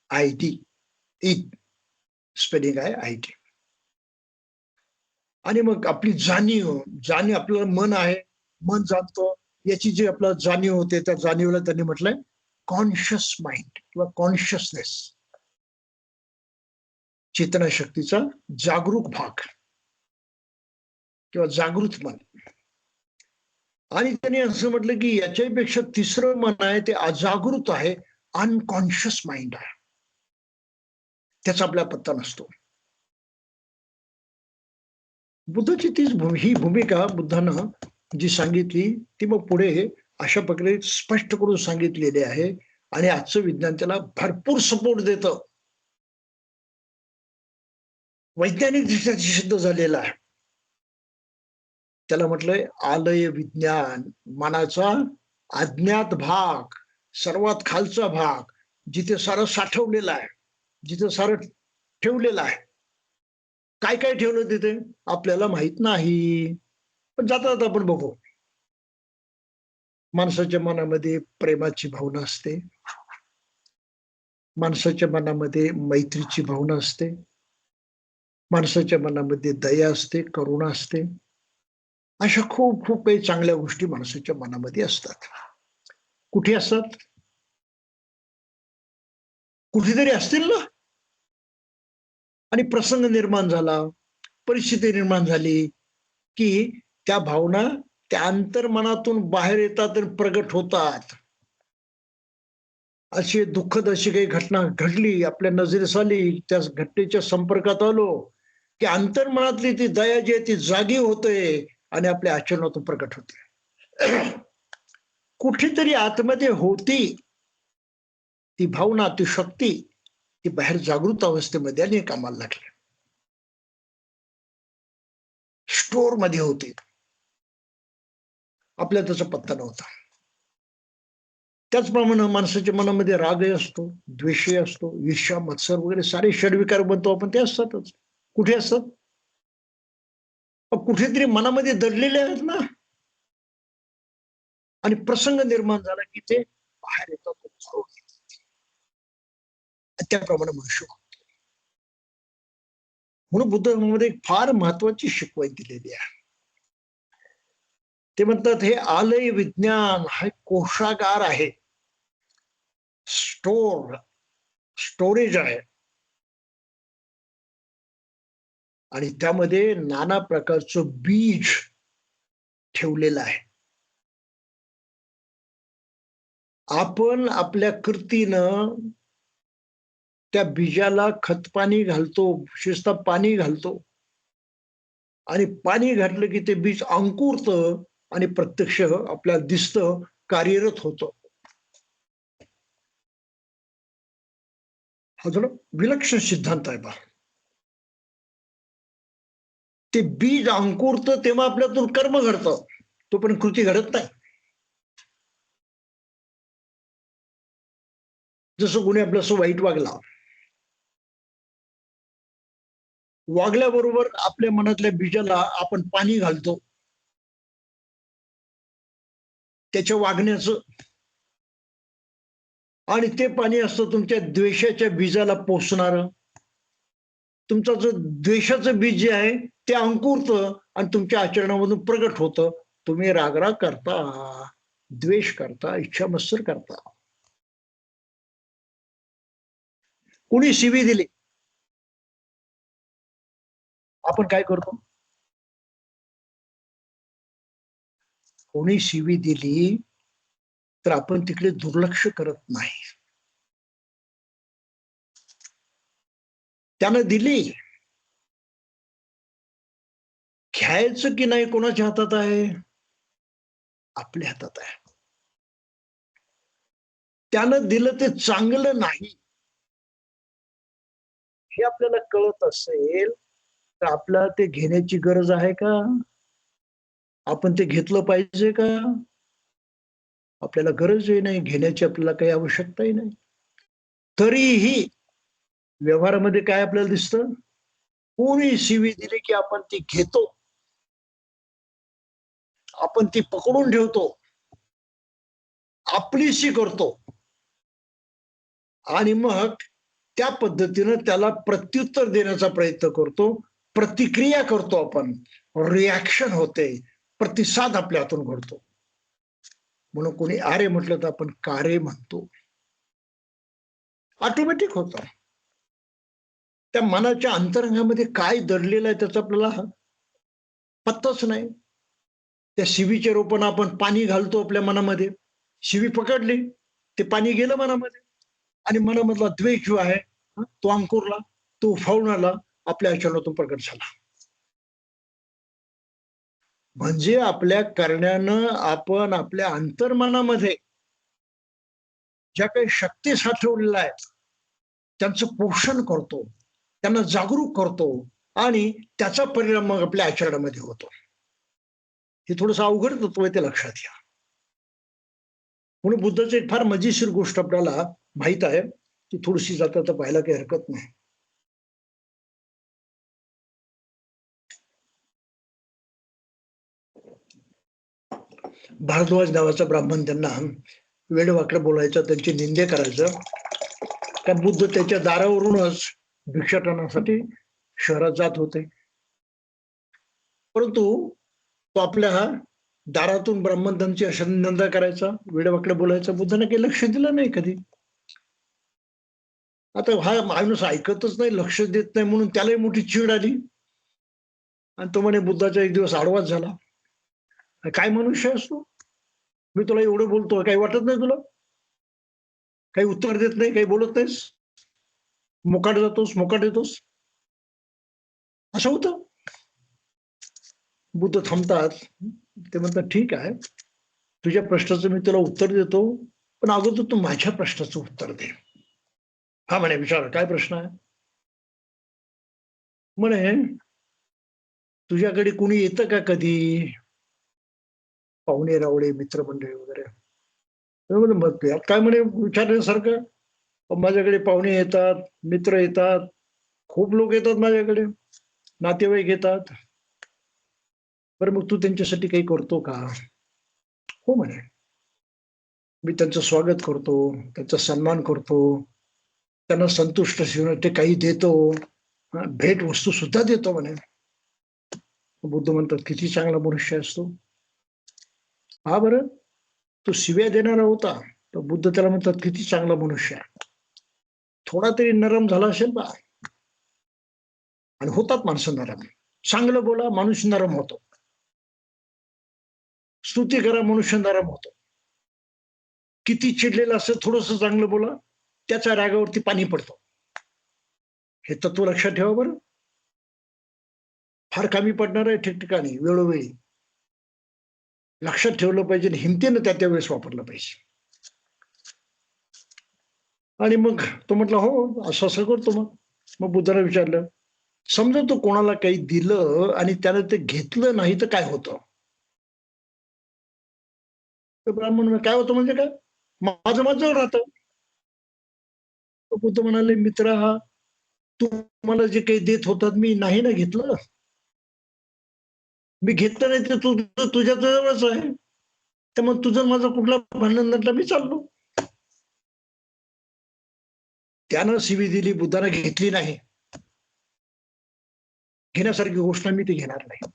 I T, Eid spelling आहे आय टी. आणि मग आपली जाणीव, आपल्याला मन आहे, मन जाणतो, याची जी आपल्याला जाणीव होते, त्या जाणीवला त्यांनी म्हटलंय कॉन्शियस माइंड किंवा कॉन्शियसनेस, चेतना शक्तीचा जागरूक भाग किंवा जागृत मन. आणि त्यांनी असं म्हटलं की याच्यापेक्षा तिसरं मन आहे, ते अजागृत आहे, अनकॉन्शियस माइंड आहे, त्याचा आपला पत्ता नसतो. बुद्धाची ही भूमिका बुद्धानं जी सांगितली ती मग पुढे अशा प्रकारे स्पष्ट करून सांगितलेली आहे. आणि आजचं विज्ञान त्याला भरपूर सपोर्ट देतं, वैज्ञानिक दृष्ट्या सिद्ध झालेला आहे. त्याला म्हटलंय आलय विज्ञान, मनाचा अज्ञात भाग, सर्वात खालचा भाग, जिथे सारं साठवलेलं आहे, जिथे सारं ठेवलेलं आहे. काय काय ठेवलं तिथे आपल्याला माहित नाही, पण जाता जाता आपण बघू. माणसाच्या मनामध्ये प्रेमाची भावना असते, माणसाच्या मनामध्ये मैत्रीची भावना असते, माणसाच्या मनामध्ये दया असते, करुणा असते. अशा खूप खूप काही चांगल्या गोष्टी माणसाच्या मनामध्ये असतात. कुठे असतात? कुठेतरी असतील ना. आणि प्रसंग निर्माण झाला, परिस्थिती निर्माण झाली की त्या भावना त्या अंतर्मनातून बाहेर येतात आणि प्रगट होतात. अशी दुःखद अशी काही घटना घडली, आपल्या नजरेस आली, त्या घटनेच्या संपर्कात आलो की अंतर्मनातली ती दया जी आहे ती जागी होते आणि आपल्या आचरणातून प्रकट होते. कुठेतरी आतमध्ये होती ती भावना, ती शक्ती, ती बाहेर जागृत अवस्थेमध्ये आणि कामाला लागली. स्टोअर मध्ये होते, आपल्याला त्याचा पत्ता नव्हता. त्याचप्रमाणे माणसाच्या मनामध्ये रागही असतो, द्वेषही असतो, ईर्ष्या, मत्सर वगैरे सारे षडविकार बनतो आपण, ते असतातच. कुठे असतात? कुठेतरी मनामध्ये दडलेले आहेत ना, आणि प्रसंग निर्माण झाला की ते बाहेर येतात. त्याप्रमाणे मनुष्य. म्हणून बुद्ध धर्मामध्ये एक फार महत्वाची शिकवण दिलेली आहे. ते म्हणतात हे आलय विज्ञान हा कोशागार आहे, स्टोरेज आहे, आणि त्यामध्ये नाना प्रकारचं बीज ठेवलेलं आहे. आपण आपल्या कृतीनं त्या बीजाला खतपाणी घालतो, विशेषतः पाणी घालतो, आणि पाणी घातलं की ते बीज अंकुरतं आणि प्रत्यक्ष आपल्याला दिसतं, कार्यरत होतं. हा थोडा विलक्षण सिद्धांत आहे बा. ते बीज अंकुरतं तेव्हा आपल्यातून कर्म घडतं, तोपर्यंत कृती घडत नाही. जसं कोणी आपल्यासोबत वाईट वागल्याबरोबर आपल्या मनातल्या बीजाला आपण पाणी घालतो, त्याच्या वागण्याचं, आणि ते पाणी असतं तुमच्या द्वेषाच्या बीजाला पोचणार. तुमचं जो द्वेषाचं बीज जे आहे ते अंकुरतं आणि तुमच्या आचरणामधून प्रगट होतं. तुम्ही रागराग करता, द्वेष करता, इच्छा मत्सर करता. कोणी शिवी दिली, आपण काय करतो? कोणी शिवी दिली तर आपण तिकडे दुर्लक्ष करत नाही. त्यानं दिली, घ्यायचं की नाही कोणाच्या हातात आहे? आपल्या हातात आहे. त्यानं दिलं ते चांगलं नाही हे आपल्याला कळत असेल तर आपल्याला ते घेण्याची गरज आहे का? आपण ते घेतलं पाहिजे का? आपल्याला गरजही नाही घेण्याची, आपल्याला काही आवश्यकताही नाही. तरीही व्यवहारामध्ये काय आपल्याला दिसतं? कोणी शिवी दिली की आपण ती घेतो, आपण ती पकडून ठेवतो, आपलीशी करतो, आणि मग त्या पद्धतीनं त्याला प्रत्युत्तर देण्याचा प्रयत्न करतो, प्रतिक्रिया करतो, आपण रिॲक्शन होते, प्रतिसाद आपल्या हातून घडतो. म्हणून कोणी आरे म्हटलं तर आपण कारे म्हणतो. ऑटोमॅटिक होतं. त्या मनाच्या अंतरंगामध्ये काय दडलेलं आहे त्याचा आपल्याला पत्ताच नाही. त्या शिवीच्या रूपानं आपण पाणी घालतो आपल्या मनामध्ये, शिवी पकडली, ते पाणी गेलं मनामध्ये, आणि मनामधला द्वेष जो आहे तो अंकुरला, तो उफाळून आला, आपल्या आचरणातून प्रकट झाला. म्हणजे आपल्या करण्यानं आपण आपल्या अंतर्मनामध्ये ज्या काही शक्ती साठवलेल्या आहेत त्यांचं पोषण करतो, त्यांना जागरूक करतो, आणि त्याचा परिणाम मग आपल्या आचरणामध्ये होतो. हे थोडस अवघड तत्व आहे, ते लक्षात घ्या. म्हणून बुद्धाची एक फार मजेशीर गोष्ट आपल्याला माहित आहे, ती थोडीशी जाता पाहायला काही हरकत नाही. भारद्वाज नावाचा ब्राह्मण त्यांना वेडवाकडं बोलायचं, त्यांची निंदे करायचं. त्या बुद्ध त्याच्या दारावरूनच भिक्षाटनासाठी शहरात जात होते, परंतु तो आपल्या दारातून ब्राह्मणांची अशा निंदा करायचा, वेडवाकडे बोलायचा. बुद्धाने काही लक्ष दिलं नाही कधी. आता हा माणूस ऐकतच नाही, लक्ष देत नाही, म्हणून त्यालाही मोठी चीड आली, आणि तो म्हणे बुद्धाचा एक दिवस आडवाच झाला. काय मनुष्य असतो, मी तुला एवढं बोलतो, काही वाटत नाही तुला? काही उत्तर देत नाही, काही बोलत नाहीस, मोकाट जातोस, मोकाट येतोस, असं होतं. बुद्ध थांबतात, ते म्हणतात ठीक आहे, तुझ्या प्रश्नाचं मी तुला उत्तर देतो, पण अगोदर तू माझ्या प्रश्नाचं उत्तर दे. हा म्हणे, विचार, काय प्रश्न आहे? म्हणे, तुझ्याकडे कुणी येतं का कधी, पाहुणे रावळे मित्रमंडळी वगैरे? मग यात काय म्हणे विचारण्यासारखं? माझ्याकडे पाहुणे येतात, मित्र येतात, खूप लोक येतात माझ्याकडे, नातेवाईक येतात. बरं मग तू त्यांच्यासाठी काही करतो का? हो म्हणे, मी त्यांचं स्वागत करतो, त्यांचा सन्मान करतो, त्यांना संतुष्ट ते काही देतो, भेट वस्तू सुद्धा देतो म्हणे. बुद्ध म्हणतात किती चांगला मनुष्य असतो. हा बरं, तो शिव्या देणारा होता तर बुद्ध त्याला म्हणतात किती चांगला मनुष्य आहे. थोडा तरी नरम झाला असेल बा. आणि होतात माणसं नरम. चांगलं बोला माणूस नरम होतो, स्तुती करा मनुष्य नरम होतो. किती चिडलेलं असं थोडस चांगलं बोला, त्याच्या रागावरती पाणी पडतं. हे तत्व लक्षात ठेवा बरं. फार कमी पडणार आहे ठिकठिकाणी वेळोवेळी. लक्षात ठेवलं पाहिजे, हिमतीनं त्या वेळेस वापरलं पाहिजे. आणि मग तो म्हटला हो असं असं करतो. मग बुद्धाला विचारलं, समजा तू कोणाला काही दिलं आणि त्यानं ते घेतलं नाही तर काय होतं? तर ब्राह्मण काय होतं म्हणजे काय? माझं माझं राहतं. बुद्ध म्हणाले, मित्र हा तू मला जे काही देत होतात मी नाही ना घेतलं, मी घेतलं नाही तर तुझं तुझ्या जवळच आहे. तर मग तुझं माझं कुठला भांडण नंतर मी चाललो. त्यानं शिवी दिली, बुद्धानं घेतली नाही. घेण्यासारखी गोष्ट मी ती घेणार नाही.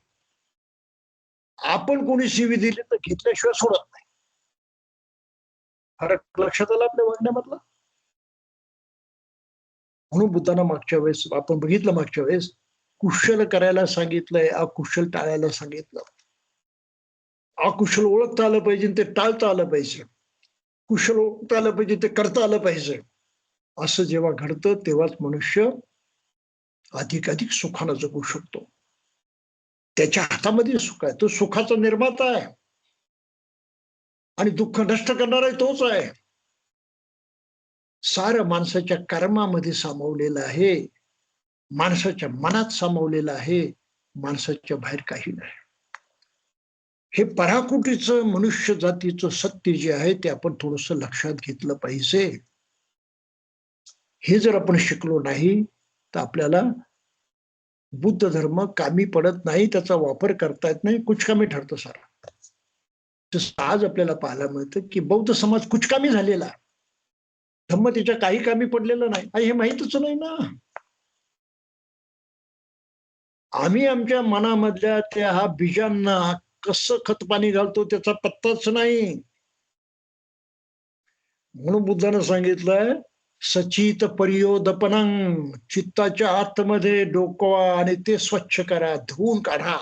आपण कोणी शिवी दिली तर घेतल्याशिवाय सोडत नाही. फरक लक्षात आला आपल्या वागण्यामधला? म्हणून बुद्धांना मागच्या वेळेस आपण बघितलं, मागच्या वेळेस कुशल करायला सांगितलंय, अकुशल टाळायला सांगितलं. अकुशल ओळखता आलं पाहिजे, ते टाळता आलं पाहिजे. कुशल ओळखता आलं पाहिजे, ते करता आलं पाहिजे. असं जेव्हा घडतं तेव्हाच मनुष्य अधिकाधिक सुखानं जगू शकतो. त्याच्या हातामध्ये सुख आहे, तो सुखाचा निर्माता आहे आणि दुःख नष्ट करणारा तोच आहे. सारं माणसाच्या कर्मामध्ये सामावलेलं आहे, माणसाच्या मनात सामावलेलं आहे, माणसाच्या बाहेर काही नाही. हे पराकुटीचं मनुष्य जातीचं सत्य जे आहे ते आपण थोडस लक्षात घेतलं पाहिजे. हे जर आपण शिकलो नाही तर आपल्याला बुद्ध धर्म कामी पडत नाही, त्याचा वापर करता येत नाही, कुचकामी ठरतो सारा. तसं आज आपल्याला पाहायला मिळतं की बौद्ध समाज कुचकामी झालेला, धम्म त्याच्या काही कामी पडलेलं नाही. हे माहीतच नाही ना. आम्ही आमच्या मनामधल्या त्या बीजांना कसं खत पाणी घालतो त्याचा पत्ताच नाही. म्हणून बुद्धानं सांगितलंय सचित परियोदपनं, चित्ताच्या आतमध्ये डोकवा आणि ते स्वच्छ करा, धुवून काढा.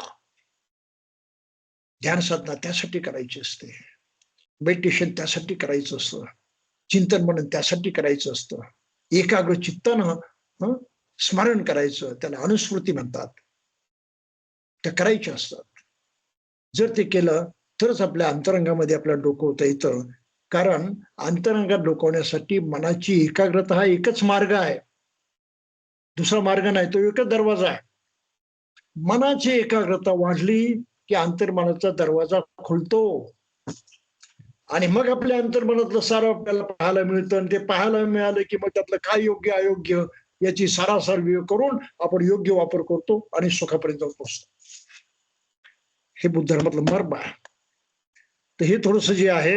ध्यान साधना त्यासाठी करायची असते, मेडिटेशन त्यासाठी करायचं असतं, चिंतन मनन त्यासाठी करायचं असतं. एकाग्र चित्तानं स्मरण करायचं, त्याला अनुस्मृती म्हणतात, त्या करायच्या असतात. जर ते केलं तरच आपल्या अंतरंगामध्ये आपल्याला डोकवता येतं. कारण अंतरंगात डोकवण्यासाठी मनाची एकाग्रता हा एकच मार्ग आहे, दुसरा मार्ग नाही, तो एकच दरवाजा आहे. मनाची एकाग्रता वाढली की अंतर्मनाचा दरवाजा खुलतो आणि मग आपल्या अंतर्मनातलं सारं आपल्याला पाहायला मिळतं. आणि ते पाहायला मिळालं की मग त्यातलं काय योग्य अयोग्य याची सारासार विवेक करून आपण योग्य वापर करतो आणि सुखापर्यंत पोहोचतो. हे बुद्ध धर्मातलं मर्म आहे. तर हे थोडस जे आहे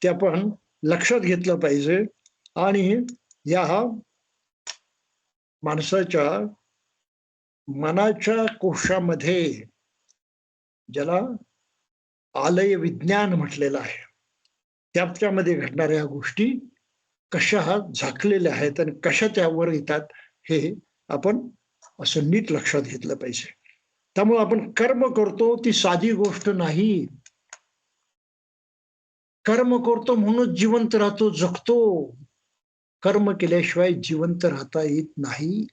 ते आपण लक्षात घेतलं पाहिजे. आणि या माणसाच्या मनाच्या कोशामध्ये, ज्याला आलय विज्ञान म्हटलेलं आहे, त्याच्यामध्ये घडणाऱ्या गोष्टी कशा झाकलेल्या आहेत आणि कशा त्यावर येतात हे आपण असं नीट लक्षात घेतलं पाहिजे. त्यामुळे आपण कर्म करतो ती साधी गोष्ट नाही. कर्म करतो म्हणून जिवंत राहतो, जगतो. कर्म केल्याशिवाय जिवंत राहता येत नाही.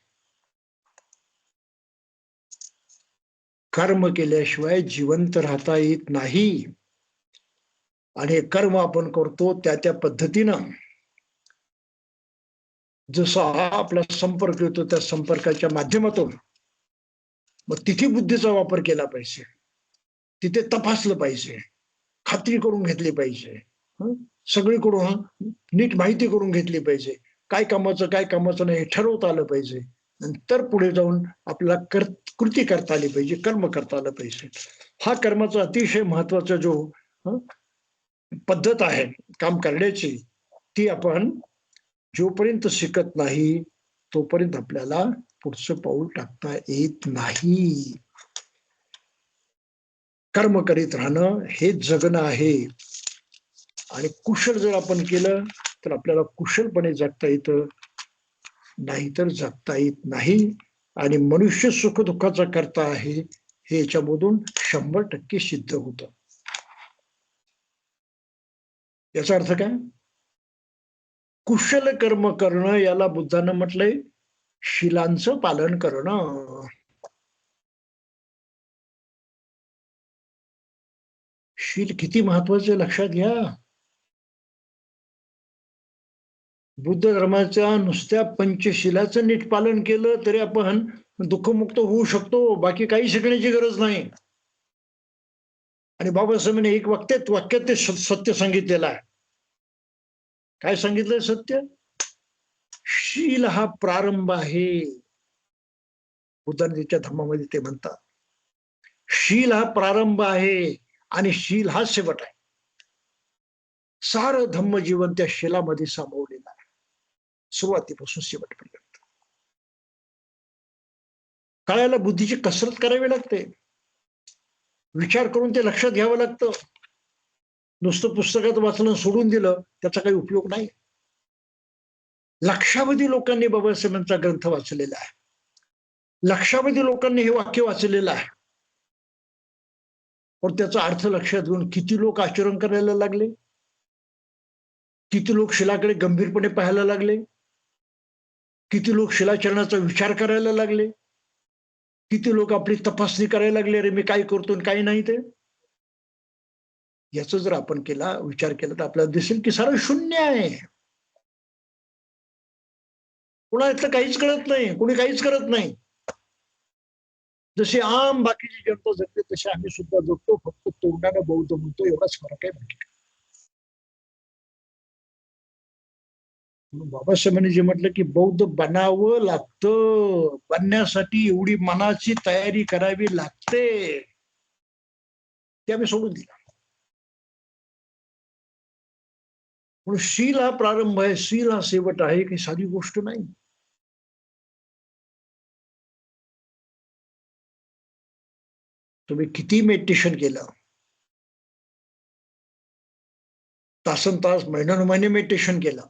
कर्म केल्याशिवाय जिवंत राहता येत नाही. आणि कर्म आपण करतो त्या त्या पद्धतीनं, जसा आपला संपर्क येतो त्या संपर्काच्या माध्यमातून मग तिथे बुद्धीचा वापर केला पाहिजे, तिथे तपासलं पाहिजे, खात्री करून घेतली पाहिजे, सगळीकडून नीट माहिती करून घेतली पाहिजे, काय कामाचं काय कामाचं नाही हे ठरवता आलं पाहिजे. नंतर पुढे जाऊन आपल्याला कृती करता आली पाहिजे, कर्म करता आलं पाहिजे. हा कर्माचा अतिशय महत्वाचा जो पद्धत आहे काम करण्याची, ती आपण जोपर्यंत शिकत नाही तोपर्यंत आपल्याला पुढचं पाऊल टाकता येत नाही. कर्म करीत राहणं हे जगणं आहे. आणि कुशल जर आपण केलं तर आपल्याला कुशलपणे जगता येतं, नाहीतर जगता येत नाही. आणि मनुष्य सुख दुःखाचा करता आहे हे याच्यामधून 100% सिद्ध होतं. याचा अर्थ काय? कुशल कर्म करणं याला बुद्धानं म्हटलंय शिलांचं पालन करणं. शील किती महत्वाचे लक्षात घ्या. बुद्ध धर्माच्या नुसत्या पंचशिलाचं नीट पालन केलं तरी आपण दुःखमुक्त होऊ शकतो, बाकी काही शिकण्याची गरज नाही. आणि बाबासाहेबांनी एक वाक्यात ते सत्य सांगितलेलं आहे. काय सांगितलंय सत्य? शील हा प्रारंभ आहे. बुद्धांच्या धर्मामध्ये ते म्हणतात शील हा प्रारंभ आहे आणि शील हा शेवट आहे. सारं धम्म जीवन त्या शीलामध्ये सामावलेलं आहे, सुरुवातीपासून शेवटपर्यंत. कळायला बुद्धीची कसरत करावी लागते, विचार करून ते लक्षात घ्यावं लागतं. नुसतं पुस्तकात वाचलं सोडून दिलं त्याचा काही उपयोग नाही. लक्षावधी लोकांनी बाबासाहेबांचा ग्रंथ वाचलेला आहे, लक्षावधी लोकांनी हे वाक्य वाचलेलं आहे. पण त्याचा अर्थ लक्षात घेऊन किती लोक आचरण करायला लागले, किती लोक शिलाकडे गंभीरपणे पाहायला लागले, किती लोक शिलाचरणाचा विचार करायला लागले, किती लोक आपली तपासणी करायला लागले, अरे मी काय करतो आणि काही नाही. ते याचा जर आपण विचार केला तर आपल्याला दिसेल की सारं शून्य आहे. कुणा इथलं काहीच कळत नाही, कुणी काहीच करत नाही. जशी आम बाकीची जनता जगते तशी आम्ही सुद्धा जगतो, फक्त तोंडानं बौद्ध म्हणतो एवढाच फरक आहे. बाबासाहेबांनी जे म्हटलं की बौद्ध बनावं लागतं, बनण्यासाठी एवढी मनाची तयारी करावी लागते, ते आम्ही सोडून दिला. म्हणून शील हा प्रारंभ आहे, शील हा शेवट आहे, काही साधी गोष्ट नाही. तुम्ही किती मेडिटेशन केलं, तासन तास महिन्यानुमहिने मेडिटेशन केलं,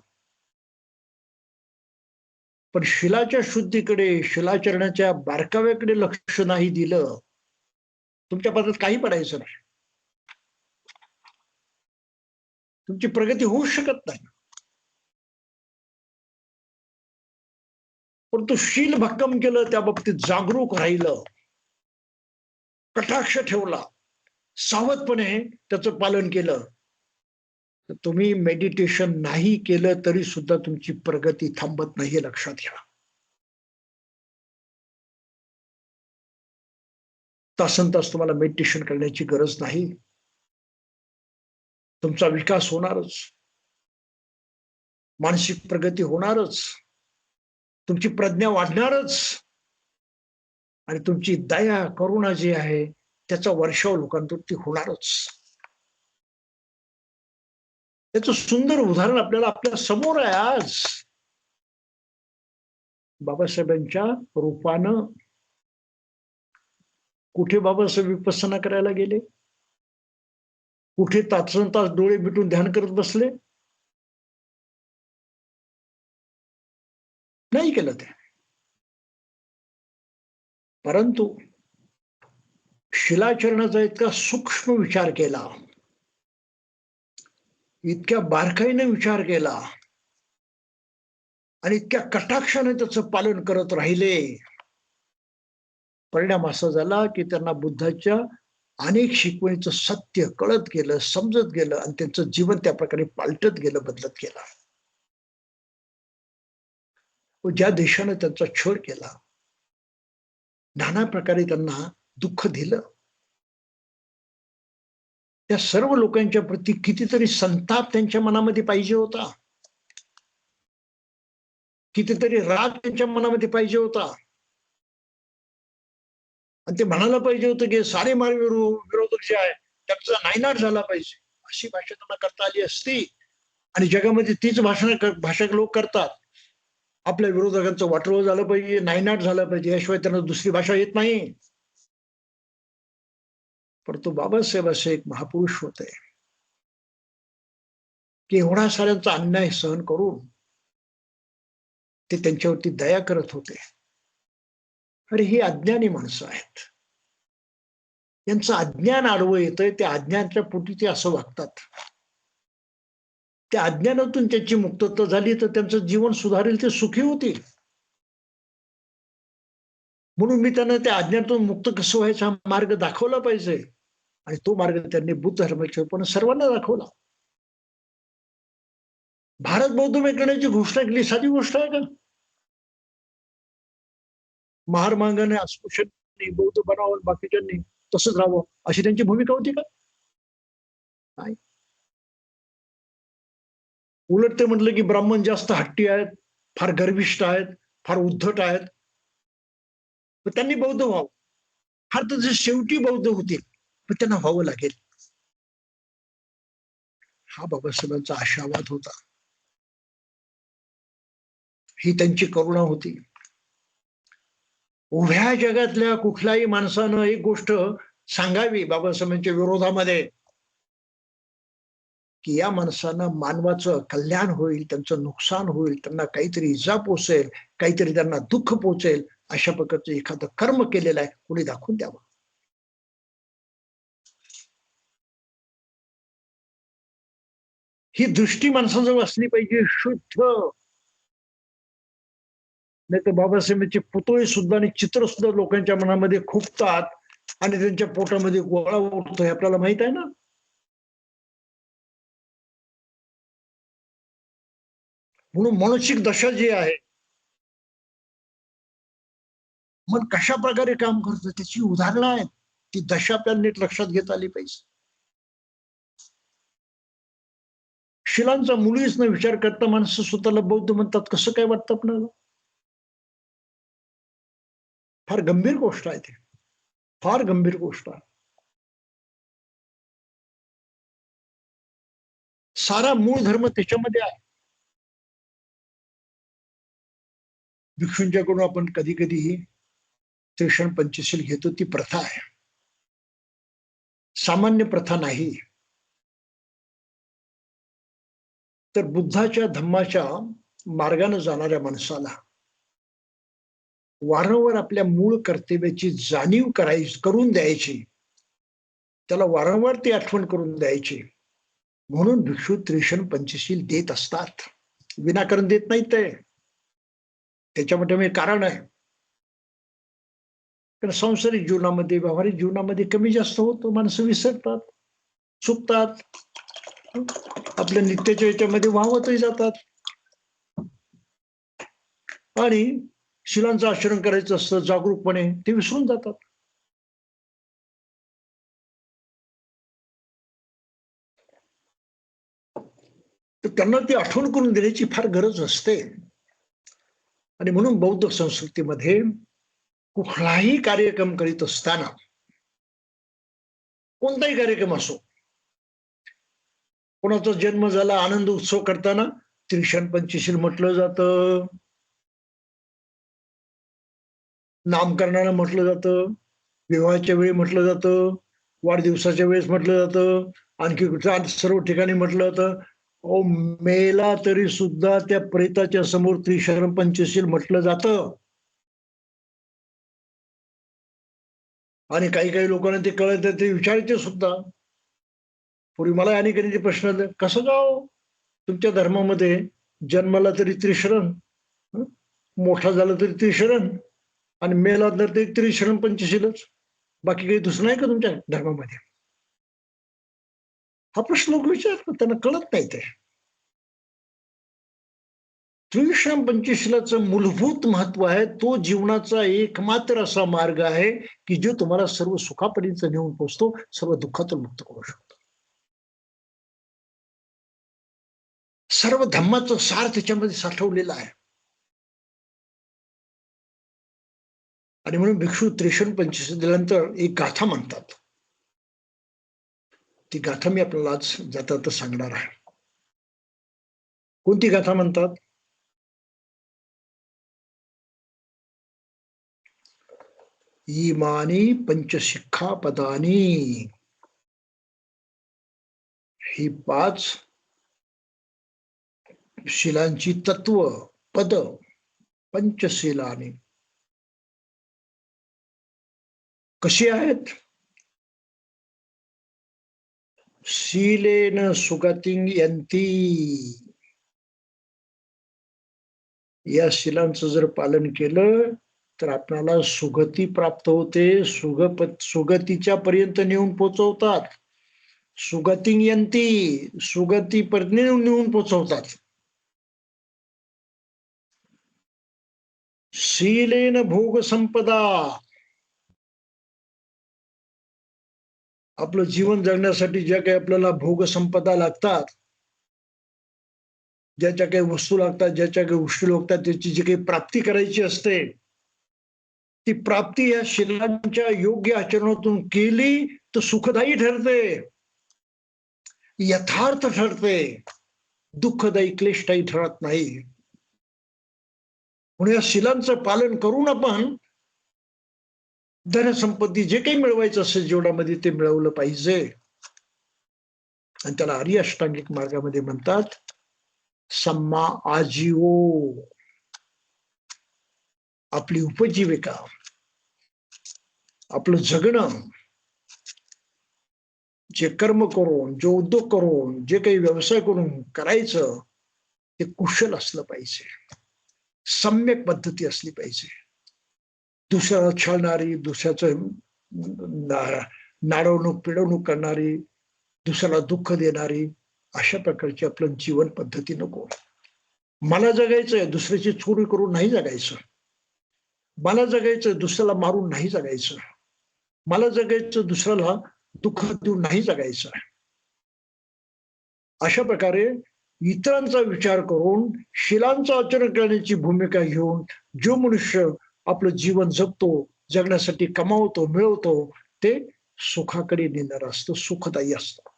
पण शिलाच्या शुद्धीकडे, शिलाचरणाच्या बारकाव्याकडे लक्ष नाही दिलं, तुमच्या पद्धत काही पडायचं नाही, तुमची प्रगती होऊ शकत नाही. परंतु शील भक्कम केलं, त्या बाबतीत जागरूक राहिलं, कटाक्ष ठेवला, सावधपणे त्याचं पालन केलं, तर तुम्ही मेडिटेशन नाही केलं तरी सुद्धा तुमची प्रगती थांबत नाही, हे लक्षात घ्या. तासन तास तुम्हाला मेडिटेशन करण्याची गरज नाही, तुमचा विकास होणारच, मानसिक प्रगती होणारच, तुमची प्रज्ञा वाढणारच, आणि तुमची दया करुणा जी आहे त्याचा वर्षाव लोकांवरती होणारच. त्याचं सुंदर उदाहरण आपल्याला आपल्या समोर आहे आज. बाबासाहेबांच्या रूपानं कुठे बाबासाहेब विपස්සना करायला गेले, कुठे तासन तास डोळे मिटून ध्यान करत बसले, नाही केलं ते. परंतु शिलाचरणाचा इतका सूक्ष्म विचार केला, इतक्या बारकाईने विचार केला आणि इतक्या कटाक्षाने त्याचं पालन करत राहिले. परिणाम असा झाला की त्यांना बुद्धाच्या अनेक शिकवणीचं सत्य कळत गेलं, समजत गेलं आणि त्यांचं जीवन त्या प्रकारे पालटत गेलं, बदलत गेलं. ज्या देशाने त्यांचा छळ केला, नाना प्रकारे त्यांना दुःख दिलं. त्या सर्व लोकांच्या प्रती कितीतरी संताप त्यांच्या मनामध्ये पाहिजे होता, कितीतरी राग त्यांच्या मनामध्ये पाहिजे होता. आणि ते म्हणायला पाहिजे होतं की सारे मारे विरोधक जे आहे त्याचा नायनाट झाला पाहिजे. अशी भाषा त्यांना करता आली असती. आणि जगामध्ये तीच भाषा लोक करतात. आपल्या विरोधकांचं वाटोळं झालं पाहिजे, नायनाट झालं पाहिजे, याशिवाय त्यांना दुसरी भाषा येत नाही. परंतु बाबासाहेब असे एक महापुरुष होते की एवढा साऱ्यांचा अन्याय सहन करून ते त्यांच्यावरती दया करत होते. अरे ही अज्ञानी माणसं आहेत, यांचं अज्ञान आडवं येतंय, त्या अज्ञानाच्या पोटी ते असं वागतात. त्या अज्ञानातून त्यांची मुक्तता झाली तर त्यांचं जीवन सुधारेल, ते सुखी होतील. म्हणून मी त्यांना त्या अज्ञानातून मुक्त कसं व्हायचा हा मार्ग दाखवला पाहिजे. आणि तो मार्ग त्यांनी बुद्ध धर्माच्या पण सर्वांना दाखवला. भारत बौद्ध करण्याची घोषणा केली, साधी गोष्ट आहे का? महारमांगाने अस्पृश्यांनी बौद्ध बनावं, बाकीच्यांनी तसंच राहावं, अशी त्यांची भूमिका होती का? नाही. उलट ते म्हटलं की ब्राह्मण जास्त हट्टी आहेत, फार गर्विष्ठ आहेत, फार उद्धट आहेत, पण त्यांनी बौद्ध व्हावं. फार तर शेवटी बौद्ध होतील, पण त्यांना व्हावं लागेल. हा बाबासाहेबांचा आशावाद होता, ही त्यांची करुणा होती. उभ्या जगातल्या कुठल्याही माणसानं एक गोष्ट सांगावी बाबासाहेबांच्या विरोधामध्ये, की या माणसानं मानवाचं कल्याण होईल, त्यांचं नुकसान होईल, त्यांना काहीतरी इजा पोचेल, काहीतरी त्यांना दुःख पोचेल, अशा प्रकारचं एखादं कर्म केलेलं आहे, कोणी दाखवून द्यावं. ही दृष्टी माणसाजवळ असली पाहिजे, शुद्ध. नाही तर बाबासाहेबांचे पुतळे सुद्धा आणि चित्र सुद्धा लोकांच्या मनामध्ये खुपतात आणि त्यांच्या पोटामध्ये गोळा उठतो, हे आपल्याला माहित आहे ना. म्हणून मानसिक दशा जी आहे, मन कशा प्रकारे काम करतं त्याची उदाहरणं आहेत. ती दशा आपल्याला नीट लक्षात घेता आली पाहिजे. शिलांचा मुळीच न विचार करता माणसं स्वतःला बौद्ध म्हणतात, कसं काय वाटतं आपल्याला? फार गंभीर गोष्ट आहे ती, फार गंभीर गोष्ट आहे. सारा मूळ धर्म त्याच्यामध्ये आहे. भिक्षूंच्याकडून आपण कधी कधी त्रिशण पंचशील घेतो, ती प्रथा आहे, सामान्य प्रथा नाही. तर बुद्धाच्या धम्माच्या मार्गाने जाणाऱ्या माणसाला वारंवार आपल्या मूळ कर्तव्याची जाणीव करून द्यायची, त्याला वारंवार ती आठवण करून द्यायची. म्हणून भिक्षू त्रिशण पंचशील देत असतात, विनाकारण देत नाहीत ते, त्याच्यामध्ये मी कारण आहे. कारण सांसारिक जीवनामध्ये, व्यावहारिक जीवनामध्ये कमी जास्त होतो, माणसं विसरतात, चुकतात, आपल्या नित्याच्या याच्यामध्ये वाहवतही जातात. आणि शिलांचं आचरण करायचं असतं जागरूकपणे, ते विसरून जातात. तर त्यांना ती आठवण करून देण्याची फार गरज असते. आणि म्हणून बौद्ध संस्कृतीमध्ये कुठलाही कार्यक्रम करीत असताना, कोणताही कार्यक्रम असो, कोणाचा जन्म झाला, आनंद उत्सव करताना त्रिशण पंचशील म्हटलं जातं, नामकरणाला म्हटलं जातं, विवाहाच्या वेळी म्हटलं जातं, वाढदिवसाच्या वेळेस म्हटलं जातं, आणखी सर्व ठिकाणी म्हटलं जातं. ओ मेला तरी सुद्धा त्या प्रेताच्या समोर त्रिशरण पंचशील म्हटलं जातं. आणि काही काही लोकांना ते कळत, ते विचारायचे सुद्धा. पूर्वी मला अनेकांचे प्रश्न आले, कसं जाओ तुमच्या धर्मामध्ये जन्माला तरी त्रिशरण, मोठा झाला तरी त्रिशरण, आणि मेला तर ते त्रिशरण पंचशीलच, बाकी काही दुसरं नाही का तुमच्या धर्मामध्ये? हा प्रश्न लोक विचारतात, त्यांना कळत नाही ते. त्रिविक्रम पंचशीलाचं मूलभूत महत्व आहे. तो जीवनाचा एकमात्र असा मार्ग आहे की जो तुम्हाला सर्व सुखापर्यंत नेऊन पोहोचतो, सर्व दुःखातून मुक्त करू शकतो. सर्व धम्माचं सार त्याच्यामध्ये साठवलेलं आहे. आणि म्हणून भिक्षू त्रिविक्रम पंचशील दिल्यानंतर एक गाथा म्हणतात. ती गाथा मी आपल्याला आज जाता सांगणार आहे. कोणती गाथा म्हणतात? इमानी पंचशिखा पदानी, ही 5 शिलांची तत्व पद पंचशिलानी कशी आहेत? शीलेन सुगतिं यंती, या शिलांचं जर पालन केलं तर आपल्याला सुगती प्राप्त होते. सुगतीच्या पर्यंत नेऊन पोचवतात. सुगतिं यंती, सुगती पर्यंत नेऊन पोचवतात. शीलेन भोग संपदा, आपलं जीवन जगण्यासाठी ज्या काही आपल्याला भोग संपदा लागतात, ज्याच्या काही वस्तू लागतात, ज्याच्या काही गोष्टी लागतात, त्याची जी काही प्राप्ती करायची असते, ती प्राप्ती या शिलांच्या योग्य आचरणातून केली तर सुखदायी ठरते, यथार्थ ठरते, दुःखदायी क्लिष्टही ठरत नाही. म्हणून या शिलांचं पालन करून आपण धनसंपत्ती जे काही मिळवायचं असेल जीवनामध्ये ते मिळवलं पाहिजे. आणि त्याला आर्य अष्टांगिक मार्गामध्ये म्हणतात सम्मा आजीवो. आपली उपजीविका, आपलं जगणं, जे कर्म करून, जो उद्योग करून, जे काही व्यवसाय करून करायचं ते कुशल असलं पाहिजे, सम्यक पद्धती असली पाहिजे. दुसऱ्याला छळणारी, दुसऱ्याचं नाडवणूक पिडवणूक करणारी, दुसऱ्याला दुःख देणारी अशा प्रकारची आपलं जीवन पद्धती नको. मला जगायचंय, दुसऱ्याची चोरी करून नाही जगायचं. मला जगायचं, दुसऱ्याला मारून नाही जगायचं. मला जगायचं, दुसऱ्याला दुःख देऊन नाही जगायचं. अशा प्रकारे इतरांचा विचार करून शिलांचं आचरण करण्याची भूमिका घेऊन जो मनुष्य आपलं जीवन जगतो, जगण्यासाठी कमावतो, मिळवतो, ते सुखाकडे नेणार असतं, सुखदायी असतं.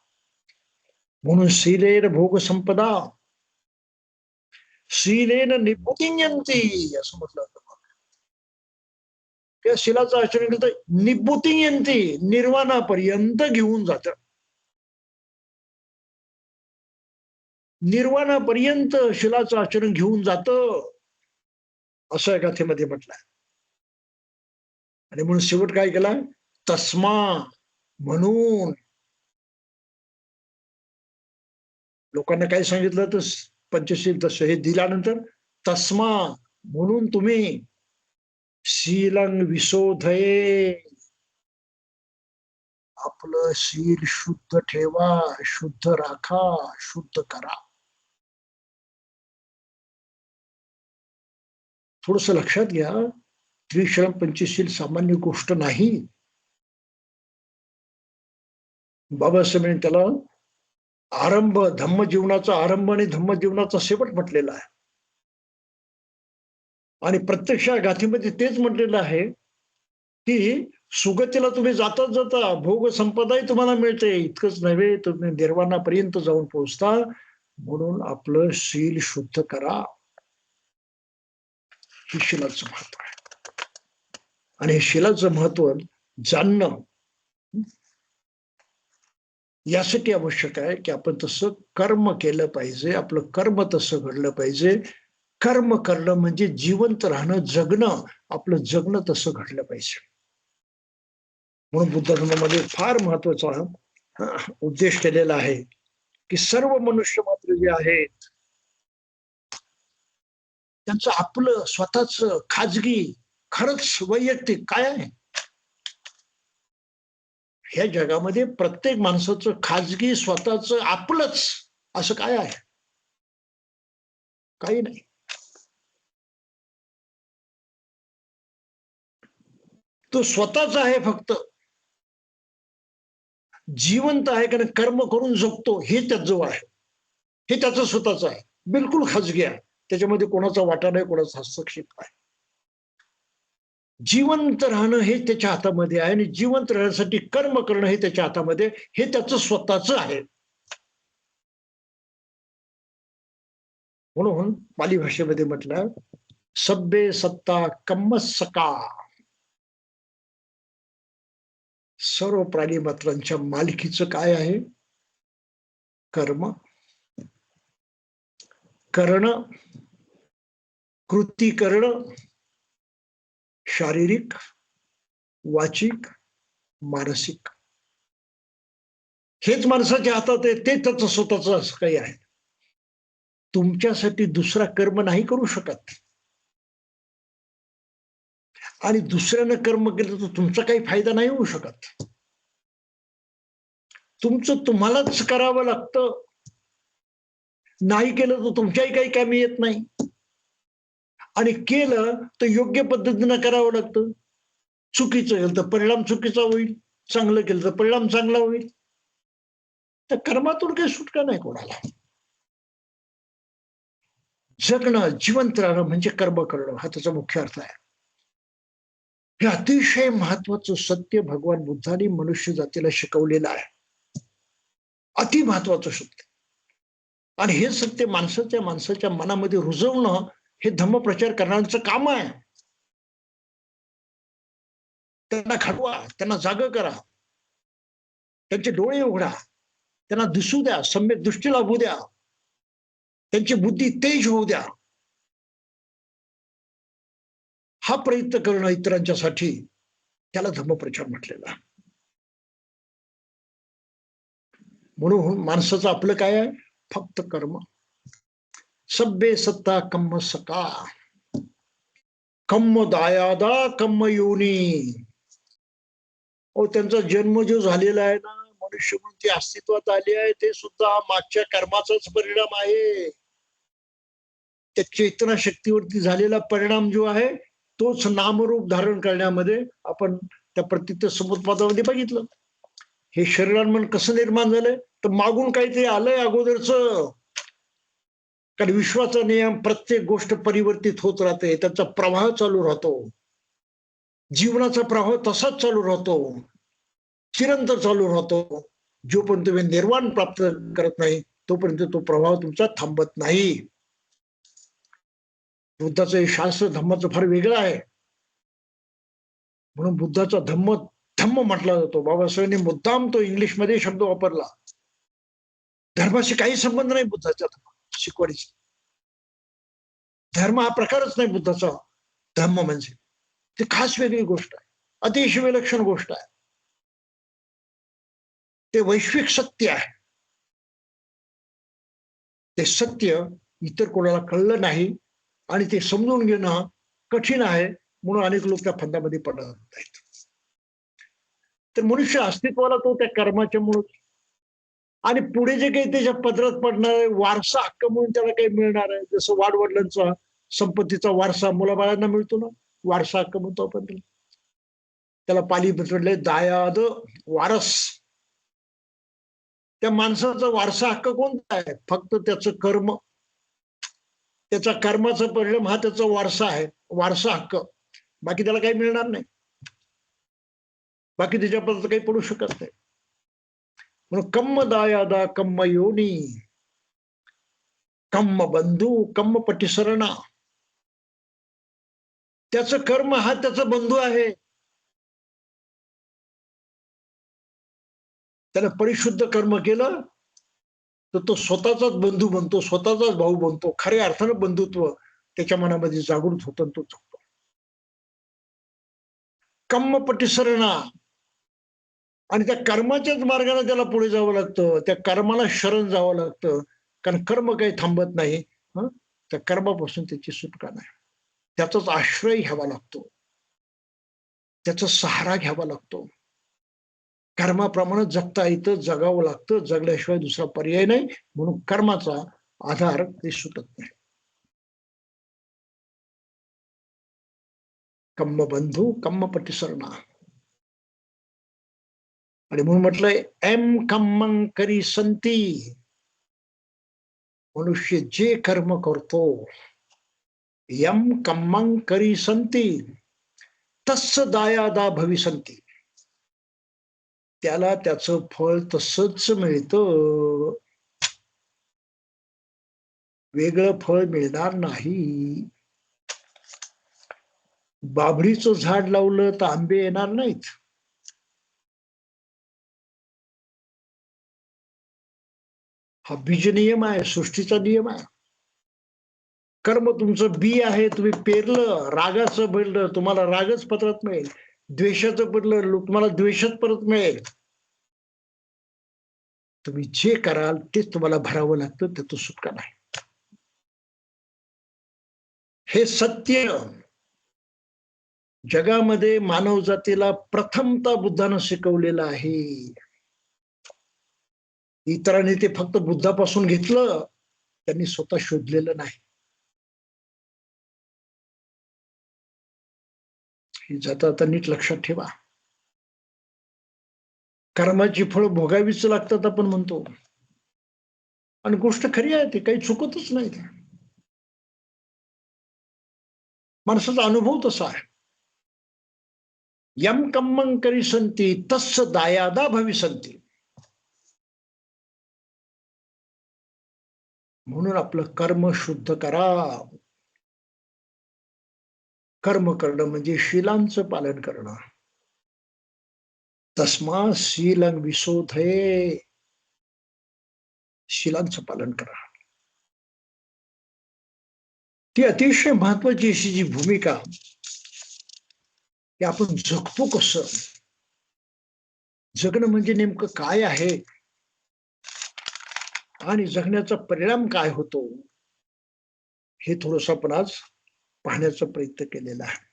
म्हणून शीलेन भोग संपदा, शीलेन निभूतिं यंती असं म्हटलं होतं. त्या शिलाचं आचरण केलं तर निभूतिं यंती, निर्वाणापर्यंत घेऊन जात. निर्वाणापर्यंत शिलाचं आचरण घेऊन जात असं या गाथेमध्ये म्हटलंय. आणि म्हणून शेवट काय केला? तस्मा, म्हणून. लोकांना काय सांगितलं तर पंचशील तसं हे दिल्यानंतर तस्मा, म्हणून तुम्ही शीलं विशोधये, आपलं शील शुद्ध ठेवा, शुद्ध राखा, शुद्ध करा. थोडस लक्षात घ्या, त्रिविक्रम पंचशील सामान्य गोष्ट नाही. बाबासाहेबांनी त्याला आरंभ, धम्म जीवनाचा आरंभ आणि धम्म जीवनाचा शेवट म्हटलेला आहे. आणि प्रत्यक्ष गाथीमध्ये तेच म्हटलेलं आहे की सुगतीला तुम्ही जाताच जाता भोग संपदाही तुम्हाला मिळते. इतकंच नव्हे, तुम्ही निर्वाणापर्यंत जाऊन पोहोचता. म्हणून आपलं शील शुद्ध करा. हे शिलाचं महत्व आहे. आणि हे शिलाचं महत्व जाणणं यासाठी आवश्यक आहे की आपण तसं कर्म केलं पाहिजे, आपलं कर्म तसं घडलं पाहिजे. कर्म करणं म्हणजे जिवंत राहणं, जगणं, आपलं जगणं तसं घडलं पाहिजे. म्हणून बुद्ध धर्मामध्ये फार महत्वाचा उद्देश केलेला आहे की सर्व मनुष्य मात्र जे आहेत त्यांचं आपलं स्वतःच खाजगी, खरंच वैयक्तिक काय आहे? ह्या जगामध्ये प्रत्येक माणसाचं खाजगी, स्वतःच आपलंच असं काय आहे? काही नाही. तो स्वतःच आहे, फक्त जिवंत आहे, कारण कर्म करून जगतो हे त्याचं आहे, हे त्याचं स्वतःच आहे, बिलकुल खाजगी आहे. त्याच्यामध्ये कोणाचा वाटा नाही, कोणाचा हस्तक्षेप आहे. जिवंत राहणं हे त्याच्या हातामध्ये आहे, आणि जिवंत राहण्यासाठी कर्म करणं हे त्याच्या हातामध्ये, हे त्याचं स्वतःच आहे. म्हणून पाली भाषेमध्ये म्हटलं, सब्बे सत्ता कम्मस्सका, सर्व प्राणी मात्रांच्या मालकीचं काय आहे? कर्म. करणं, कृती करणं, शारीरिक, वाचिक, मानसिक, हेच माणसाच्या हातात आहे, ते त्याचं स्वतःच असं काही आहे. तुमच्यासाठी दुसरा कर्म नाही करू शकत, आणि दुसऱ्यानं कर्म केलं तर तुमचा काही फायदा नाही होऊ शकत. तुमचं तुम्हालाच करावं लागतं. नाही केलं तर तुमच्याही काही कामी येत नाही, आणि केलं तर योग्य पद्धतीनं करावं लागतं. चुकीचं केलं तर परिणाम चुकीचा होईल, चांगलं केलं तर परिणाम चांगला होईल. तर कर्मातून काही सुटका नाही कोणाला. जगणं, जिवंत राहणं म्हणजे कर्म करणं, हा त्याचा मुख्य अर्थ आहे. हे अतिशय महत्वाचं सत्य भगवान बुद्धांनी मनुष्य जातीला शिकवलेलं आहे. अति महत्वाचं सत्य. आणि हे सत्य माणसाच्या मनामध्ये रुजवणं हे धम्मप्रचार करण्याचं काम आहे. त्यांना खटवा, त्यांना जाग करा, त्यांचे डोळे उघडा, त्यांना दिसू द्या, सम्यक दृष्टी लाभू द्या, त्यांची बुद्धी तेज होऊ द्या. हा प्रयत्न करणं इतरांच्यासाठी, त्याला धम्मप्रचार म्हटलेला. म्हणून माणसाचं आपलं काय आहे? फक्त कर्म. सब्बे सत्ता कम्म सका, कम्म दायादा कम्म योनी. त्यांचा जन्म जो झालेला आहे ना, मनुष्य म्हणून ते अस्तित्वात आले आहे, ते सुद्धा मागच्या कर्माचाच परिणाम आहे. त्या चेतना शक्तीवरती झालेला परिणाम जो आहे, तोच नामरूप धारण करण्यामध्ये आपण त्या प्रतित समुत्पादामध्ये बघितलं. हे शरीर मन कसं निर्माण झालंय? तर मागून काहीतरी आलंय अगोदरच. कारण विश्वाचा नियम, प्रत्येक गोष्ट परिवर्तित होत राहते, त्याचा प्रवाह चालू राहतो. जीवनाचा प्रवाह तसाच चालू राहतो, चिरंतर चालू राहतो. जोपर्यंत तुम्ही निर्वाण प्राप्त करत नाही, तोपर्यंत तो प्रवाह तुमचा थांबत नाही. बुद्धाचं शास्त्र धम्माचं फार वेगळं आहे. म्हणून बुद्धाचा धम्म धम्म म्हटला जातो. बाबासाहेबांनी मुद्दाम तो इंग्लिशमध्ये शब्द वापरला. धर्माशी काही संबंध नाही बुद्धाच्या शिकवणीचा. धर्म हा प्रकारच नाही बुद्धाचा. धम्म म्हणजे ती खास वेगळी गोष्ट आहे, अतिशय विलक्षण गोष्ट आहे. ते वैश्विक सत्य आहे. ते सत्य इतर कोणाला कळलं नाही, आणि ते समजून घेणं कठीण आहे, म्हणून अनेक लोक त्या फंदामध्ये पडत आहेत. तर मनुष्य अस्तित्वाला तो त्या कर्माच्या मुळे, आणि पुढे जे काही त्याच्या पदरात पडणार आहे, वारसा हक्क म्हणून त्याला काही मिळणार आहे. जसं वाडवडिलांचा संपत्तीचा वारसा मुलाबाळांना मिळतो ना, वारसा हक्क म्हणतो आपण त्याला पाली म्हटलंय दायाद वारस. त्या माणसाचा वारसा हक्क कोणता आहे? फक्त त्याचं कर्म, त्याचा कर्माचा परिणाम हा त्याचा वारसा आहे, वारसा हक्क. बाकी त्याला काही मिळणार नाही, बाकी त्याच्यापर्यंत काही पडू शकत नाही. म्हणून कम्म दायादा कम्म योनी, कम्म बंधू कम्म पटिसरणा. त्याचं कर्म हा त्याचा बंधू आहे. त्याने परिशुद्ध कर्म केलं तर तो स्वतःचाच बंधू बनतो, स्वतःचाच भाऊ बनतो. खऱ्या अर्थानं बंधुत्व त्याच्या मनामध्ये जागृत होतं, तो जगतो. कम्म पटिसरणा, आणि त्या कर्माच्याच मार्गाने त्याला पुढे जावं लागतं, त्या कर्माला शरण जावं लागतं. कारण कर्म काही थांबत नाही. त्या कर्मापासून त्याची सुटका नाही. त्याचाच आश्रय घ्यावा लागतो, त्याचा सहारा घ्यावा लागतो. कर्माप्रमाणे जगता येतं, जगावं लागतं, जगल्याशिवाय दुसरा पर्याय नाही. म्हणून कर्माचा आधार ते सुटत नाही. कम्म बंधू कम्म पटिसरणा. आणि म्हणून म्हटलंय एम कम्मं करी संती. मनुष्य जे कर्म करतो यम कम्मं करी संती तस्स दायादा भविसंती. त्याला त्याचं फळ तसंच मिळतं, वेगळं फळ मिळणार नाही. बाभळीचं झाड लावलं तर आंबे येणार नाहीत. हा बीज नियम आहे, सृष्टीचा नियम आहे. कर्म तुमचं बी आहे, तुम्ही पेरलं, रागाचं पेरलं तुम्हाला रागच परत मिळेल, द्वेषाचं पेरलं तुम्हाला द्वेषच परत मिळेल. तुम्ही जे कराल तेच तुम्हाला भरावं लागतं, त्याचं सुटका नाही. हे सत्य जगामध्ये मानव जातीला प्रथमतः बुद्धानं शिकवलेलं आहे. इतरांनी ते फक्त बुद्धापासून घेतलं, त्यांनी स्वतः शोधलेलं नाही. ही जाता आता नीट लक्षात ठेवा. कर्माची फळं भोगावीच लागतात आपण म्हणतो, आणि गोष्ट खरी आहे, ती काही चुकतच नाही. माणसाचा अनुभव तसा आहे. यम कम्मं करी संती तस्स दायादा भविसंती. म्हणून आपलं कर्म शुद्ध करा. कर्म करणं म्हणजे शीलांचं पालन करणं. तस्मा शीलं विशोधये. शीलांचं पालन करा. ती अतिशय महत्वाची अशी जी भूमिका, की आपण जगतो कसं, जगणं म्हणजे नेमकं काय आहे आणि जगण्याचा परिणाम काय होतो, हे थोडंसं आपण आज पाहण्याचा प्रयत्न केलेला आहे.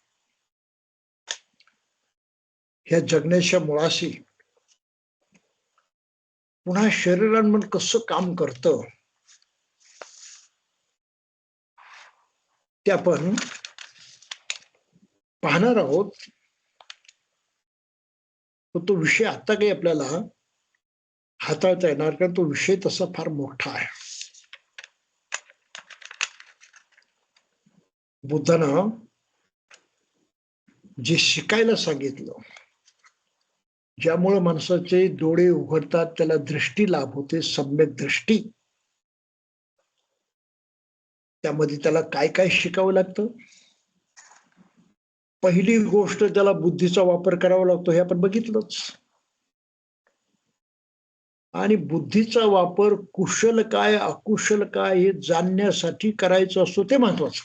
ह्या जगण्याच्या मुळाशी पुन्हा शरीरान मन कसं काम करतं ते आपण पाहणार आहोत. तो विषय आता काही आपल्याला हाताळता येणार, कारण तो विषय तसा फार मोठा आहे. बुद्धानं जे शिकायला सांगितलं, ज्यामुळे माणसाचे डोळे उघडतात, त्याला दृष्टी लाभ होते, सम्यक दृष्टी. त्यामध्ये त्याला काय काय शिकावं लागतं. पहिली गोष्ट, त्याला बुद्धीचा वापर करावा लागतो, हे आपण बघितलंच. आणि बुद्धीचा वापर कुशल काय अकुशल काय हे जाणण्यासाठी करायचं असतो, ते महत्वाचं.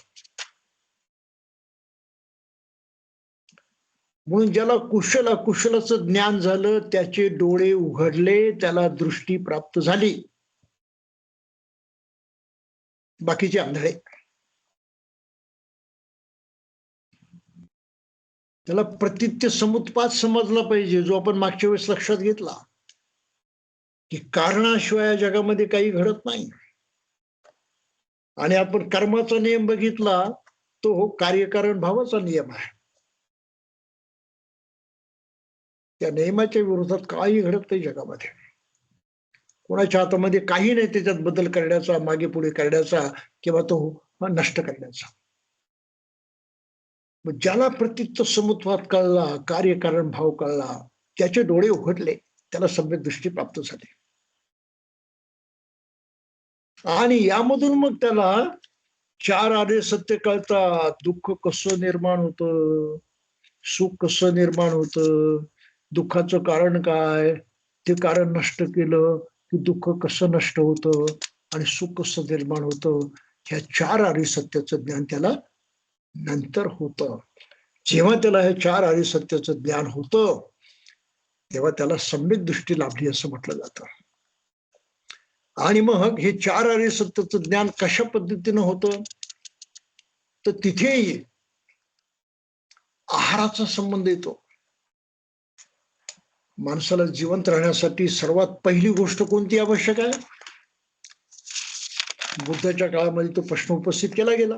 म्हणून ज्याला कुशल अकुशलाचं ज्ञान झालं, त्याचे डोळे उघडले, त्याला दृष्टी प्राप्त झाली. बाकीचे आंधळे. त्याला प्रतित्य समुत्पाद समजला पाहिजे, जो आपण मागच्या वेळेस लक्षात घेतला, की कारणाशिवाय जगामध्ये काही घडत नाही. आणि आपण कर्माचा नियम बघितला, तो कार्यकारण भावाचा नियम आहे. त्या नियमाच्या विरोधात काही घडत नाही जगामध्ये. कोणाच्या हातामध्ये काही नाही त्याच्यात बदल करण्याचा, मागे पुढे करण्याचा किंवा तो नष्ट करण्याचा. ज्याला प्रतित्व समुत्पाद कळला, कार्यकारण भाव कळला, त्याचे डोळे उघडले, त्याला सम्यक दृष्टी प्राप्त झाली. आणि यामधून मग त्याला चार आर्य सत्य कळतात. दुःख कसं निर्माण होतं, सुख कसं निर्माण होतं, दुःखाचं कारण काय, ते कारण नष्ट केलं की दुःख कसं नष्ट होतं आणि सुख कसं निर्माण होतं, ह्या चार आर्य सत्याचं ज्ञान त्याला नंतर होतं. जेव्हा त्याला हे चार आर्य सत्याचं ज्ञान होतं, तेव्हा त्याला सम्यक दृष्टी लाभली असं म्हटलं जातं. आणि मग हे चार आर्य सत्याचं ज्ञान कशा पद्धतीनं होतं, तर तिथेही आहाराचा संबंध येतो. माणसाला जिवंत राहण्यासाठी सर्वात पहिली गोष्ट कोणती आवश्यक आहे? बुद्धाच्या काळामध्ये तो प्रश्न उपस्थित केला गेला.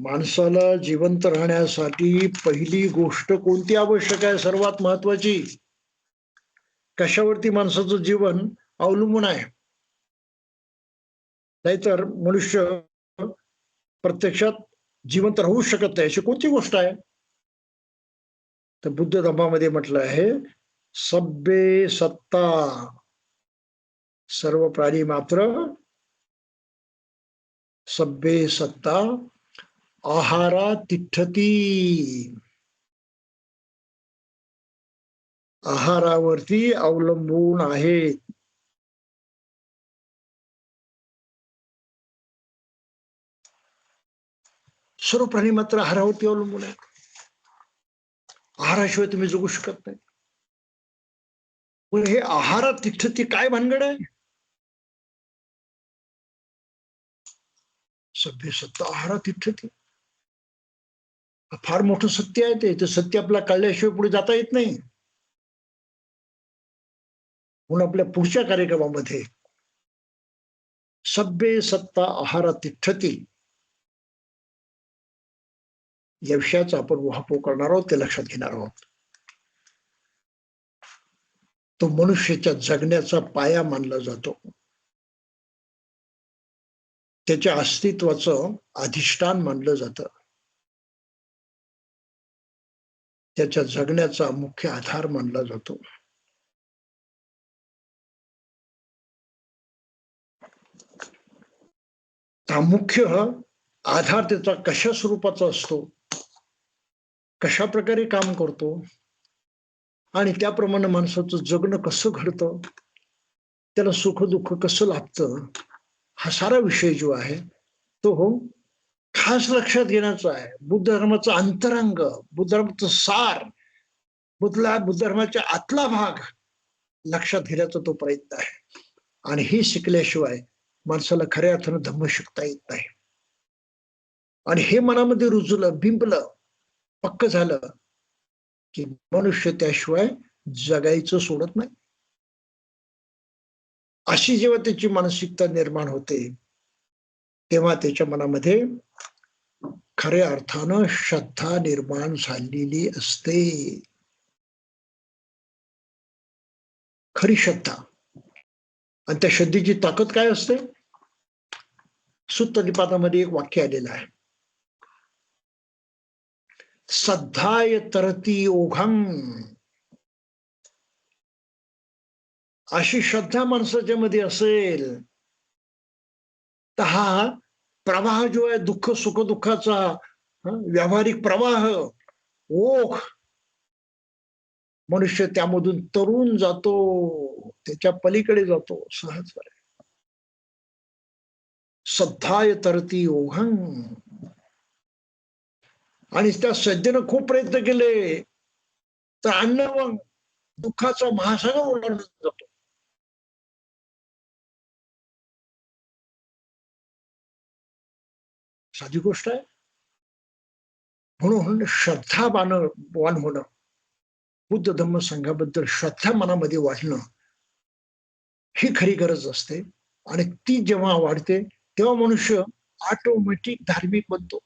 माणसाला जिवंत राहण्यासाठी पहिली गोष्ट कोणती आवश्यक आहे? सर्वात महत्वाची. कशावरती माणसाचं जीवन अवलंबून आहे? नाहीतर मनुष्य प्रत्यक्षात जिवंत राहू शकत नाही. अशी कोणती गोष्ट आहे? तर बुद्ध धर्मामध्ये म्हटलं आहे, सब्बे सत्ता, सर्व प्राणी मात्र सब्बे सत्ता आहारा तिष्ठती, आहारावरती अवलंबून आहेत. सर्व प्राणी मात्र आहारावरती अवलंबून आहेत. आहाराशिवाय तुम्ही जगू शकत नाही. पण हे आहारात तिष्ठती काय भानगड आहे? सभ्य सत्ता आहारात तिष्ठती, फार मोठं सत्य आहे. ते सत्य आपल्याला कळल्याशिवाय पुढे जाता येत नाही. म्हणून आपल्या पुढच्या कार्यक्रमामध्ये सभ्य सत्ता आहारात तिष्ठती या विषयाचा आपण उहापोह करणार आहोत, ते लक्षात घेणार आहोत. तो मनुष्याच्या जगण्याचा पाया मानला जातो. त्याच्या अस्तित्वाचं अधिष्ठान मानलं जातं. त्याच्या जगण्याचा मुख्य आधार मानला जातो. हा मुख्य आधार त्याचा कशा स्वरूपाचा असतो, कशा प्रकारे काम करतो आणि त्याप्रमाणे माणसाचं जगणं कसं घडतं, त्याला सुख दुःख कसं लाभतं, हा सारा विषय जो आहे तो खास लक्षात घेण्याचा आहे. बुद्ध धर्माचं अंतरंग, बुद्ध धर्माचं सार, बुद्ध धर्माच्या आतला भाग लक्षात घेण्याचा तो प्रयत्न आहे. आणि हे शिकल्याशिवाय माणसाला खऱ्या अर्थानं धम्म शिकता येत नाही. आणि हे मनामध्ये रुजलं, बिंबलं, पक्क झालं की मनुष्य त्याशिवाय जगायचं सोडत नाही. अशी जेव्हा त्याची मानसिकता निर्माण होते तेव्हा त्याच्या मनामध्ये खऱ्या अर्थानं श्रद्धा निर्माण झालेली असते. खरी श्रद्धा. आणि त्या श्रद्धेची ताकद काय असते? सुत्त निपातामध्ये एक वाक्य आलेलं आहे, श्रद्धाय तरती ओघम. अशी श्रद्धा माणसाच्या मध्ये असेल तर हा प्रवाह जो आहे दुःख सुख दुःखाचा, व्यावहारिक प्रवाह, ओघ, मनुष्य त्यामधून तरुण जातो, त्याच्या पलीकडे जातो सहजपणे. श्रद्धाय तरती ओघम. आणि त्या श्रद्धेनं खूप प्रयत्न केले तर अन्न मग दुःखाचा महासागर ओलांडून जातो. साधी गोष्ट आहे. म्हणून श्रद्धावान होणं, बुद्ध धम्म संघाबद्दल श्रद्धा मनामध्ये वाढणं ही खरी गरज असते. आणि ती जेव्हा वाढते तेव्हा मनुष्य ऑटोमॅटिक धार्मिक बनतो.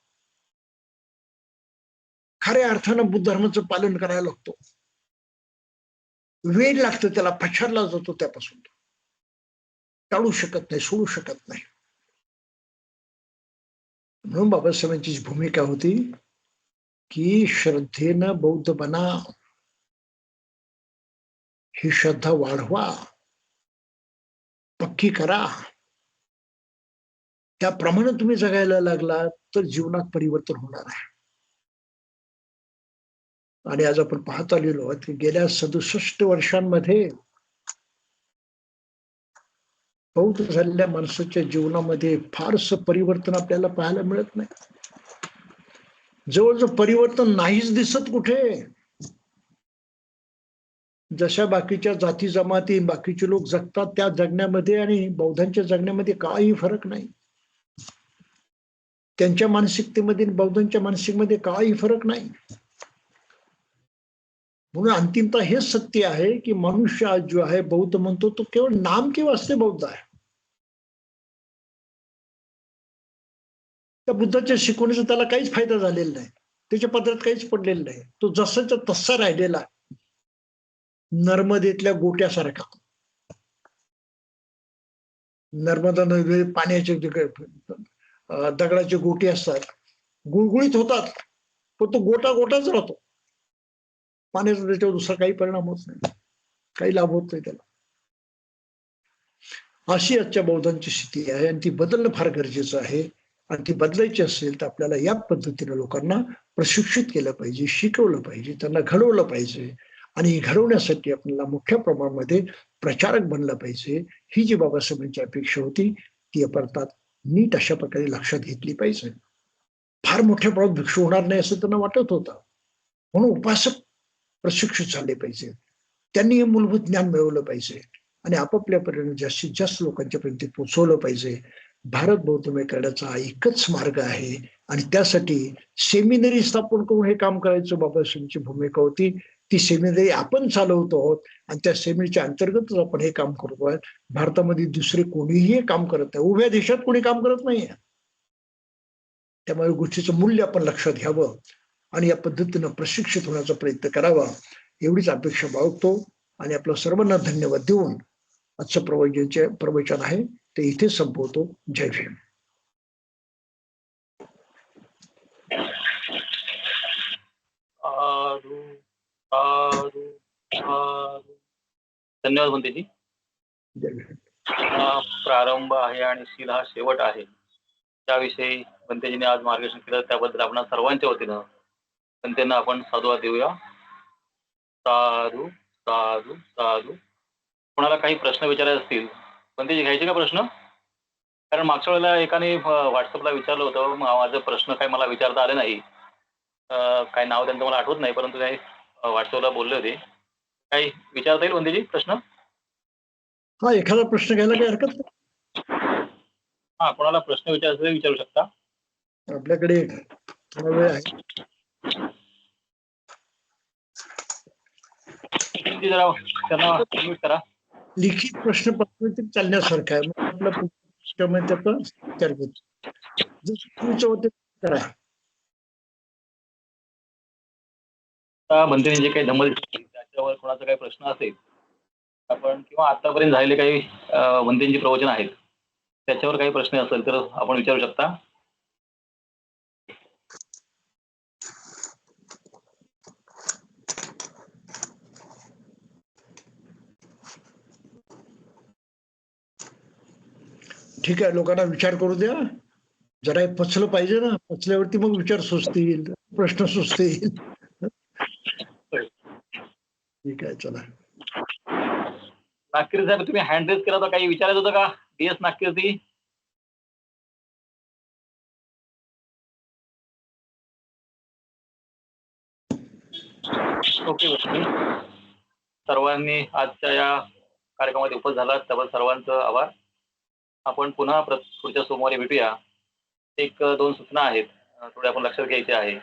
खऱ्या अर्थानं बुद्ध धर्माचं पालन करायला लागतो. वेळ लागतो त्याला, पछाडला जातो त्यापासून. टाळू शकत नाही, सोडू शकत नाही. म्हणून बाबासाहेबांची भूमिका होती की श्रद्धेनं बौद्ध बना, ही श्रद्धा वाढवा, पक्की करा. त्याप्रमाणे तुम्ही जगायला लागला तर जीवनात परिवर्तन होणार आहे. आणि आज आपण पाहत आलेलो आहोत की गेल्या 67 वर्षांमध्ये बौद्ध झालेल्या माणसाच्या जीवनामध्ये फारसं परिवर्तन आपल्याला पाहायला मिळत नाही. जवळजवळ परिवर्तन नाहीच दिसत कुठे. जशा बाकीच्या जाती जमाती बाकीचे लोक जगतात त्या जगण्यामध्ये आणि बौद्धांच्या जगण्यामध्ये काही फरक नाही. त्यांच्या मानसिकतेमध्ये बौद्धांच्या मानसिकतेमध्ये काही फरक नाही. म्हणून अंतिमतः हेच सत्य आहे की मनुष्य आज जो आहे बौद्ध म्हणतो तो केवळ नाम की वास्ते बौद्ध आहे. त्या बुद्धाच्या शिकवणीचा त्याला काहीच फायदा झालेला नाही, त्याच्या पदरात काहीच पडलेलं नाही. तो जसाच्या तसा राहिलेला नर्मदेतल्या गोट्यासारखा. नर्मदा नदी पाण्याचे दगडाचे गोटी असतात, गुळगुळीत होतात, पण तो गोटा गोटाच राहतो. पाण्याचा त्याच्यावर दुसरा काही परिणाम होत नाही, काही लाभ होत नाही त्याला. अशी आजच्या बौद्धांची स्थिती आहे आणि ती बदलणं फार गरजेचं आहे. आणि ती बदलायची असेल तर आपल्याला या पद्धतीने लोकांना प्रशिक्षित केलं पाहिजे, शिकवलं पाहिजे, त्यांना घडवलं पाहिजे. आणि घडवण्यासाठी आपल्याला मोठ्या प्रमाणामध्ये प्रचारक बनलं पाहिजे. ही जी बाबासाहेबांची अपेक्षा होती ती आपण नीट अशा प्रकारे लक्षात घेतली पाहिजे. फार मोठ्या प्रमाणात भिक्षू होणार नाही असं त्यांना वाटत होतं, म्हणून उपासक प्रशिक्षित झाले पाहिजे. त्यांनी हे मूलभूत ज्ञान मिळवलं पाहिजे आणि आपापल्यापर्यंत जास्तीत जास्त लोकांच्यापर्यंत पोहोचवलं पाहिजे. भारत बौद्धमय करण्याचा एकच मार्ग आहे आणि त्यासाठी सेमिनरी स्थापन करून हे काम करायचं बाबासाहेबांची भूमिका होती. ती सेमिनरी आपण चालवतो आहोत आणि त्या सेमिनरीच्या अंतर्गतच आपण हे काम करतो आहोत. भारतामध्ये दुसरे कोणीही हे काम करत नाही, उभ्या देशात कोणी काम करत नाहीये. त्यामुळे गोष्टीचं मूल्य आपण लक्षात घ्यावं आणि या पद्धतीनं प्रशिक्षित होण्याचा प्रयत्न करावा, एवढीच अपेक्षा बाळगतो. आणि आपलं सर्वांना धन्यवाद देऊन आजचं प्रवचन आहे ते इथे संपवतो. जय भीम. धन्यवाद म्हणतेजी. जय भीम. प्रारंभ आहे आणि शील हा शेवट आहे, त्याविषयी पंतेजीने आज मार्गदर्शन केलं, त्याबद्दल आपण सर्वांच्या वतीनं पंतेंना आपण साधुवाद देऊया. साधू साधू साधू. कोणाला काही प्रश्न विचारायचे असतील पंतेजी, घ्यायचे का प्रश्न? कारण मागच्या वेळेला एकाने व्हॉट्सअपला विचारलं होतं, माझा प्रश्न काही मला विचारता आले नाही. काय नाव त्यांचं मला आठवत नाही, परंतु काही व्हॉट्सअपला बोलले होते. काही विचारता येईल पंतेजी प्रश्न? हा, एखादा प्रश्न घ्यायला काही हरकत नाही. हा, कोणाला प्रश्न विचारायचा विचारू शकता. आपल्याकडे थोडा वेळ आहे. जरा त्यांना अनम्यूट करा. लिखित प्रश्न पत्र चालण्यासारखं आहे, मग आपला त्याचा विचार घेतो. करा. म्हणते जे काही धम्म त्याच्यावर कोणाचा काही प्रश्न असेल आपण, किंवा आतापर्यंत झालेले काही म्हणतेंची प्रवचन आहेत त्याच्यावर काही प्रश्न असेल तर आपण विचारू शकता. ठीक आहे, लोकांना विचार करू द्या. जरा पचलं पाहिजे ना, पचल्यावरती मग विचार सुचतील, प्रश्न सुचतील. ठीक आहे, चला. नागकीर साहेब, तुम्ही हँड रेज केला होता, काही विचारायचं होतं का DS नागकीरती? ओके, सर्वांनी आजच्या या कार्यक्रमामध्ये उपस्थित झाला त्याबद्दल सर्वांचं आभार. आपण पुन्हा पुढच्या सोमवारी भेटूया. एक दोन सूचना आहेत, थोडे आपण लक्षात घ्यायचे आहे.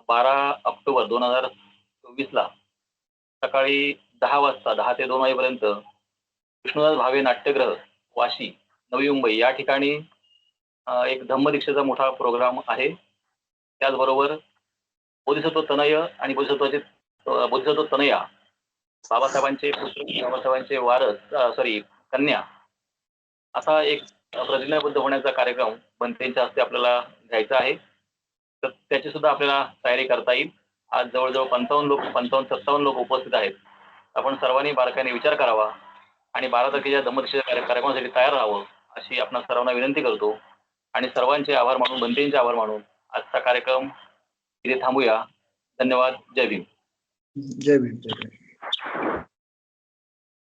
12 ऑक्टोबर 2024 सकाळी 10 वाजता 10 ते 2 वाजेपर्यंत विष्णुदास भावे नाट्यगृह, वाशी, नवी मुंबई या ठिकाणी एक धम्मदीक्षेचा मोठा प्रोग्राम आहे. त्याचबरोबर बोधिसत्व तनय आणि बोधिसत्व तनया, बाबासाहेबांचे पुत्र, बाबासाहेबांचे वारस कन्या, असा एक प्रतिज्ञाबद्ध होण्याचा कार्यक्रम बनतेंच्या हस्ते आपल्याला घ्यायचा आहे. तर त्याची सुद्धा आपल्याला तयारी करता येईल. आज जवळजवळ 57 लोक उपस्थित आहेत. आपण सर्वांनी बारकाईने विचार करावा आणि 12 तारखेच्या धम्मदीक्षेच्या कार्यक्रमासाठी तयार राहावं अशी आपण सर्वांना विनंती करतो. आणि सर्वांचे आभार मानून, बनतेंचे आभार मानून आजचा कार्यक्रम इथे थांबूया. धन्यवाद. जय भीम. जय भीम. जय भीम.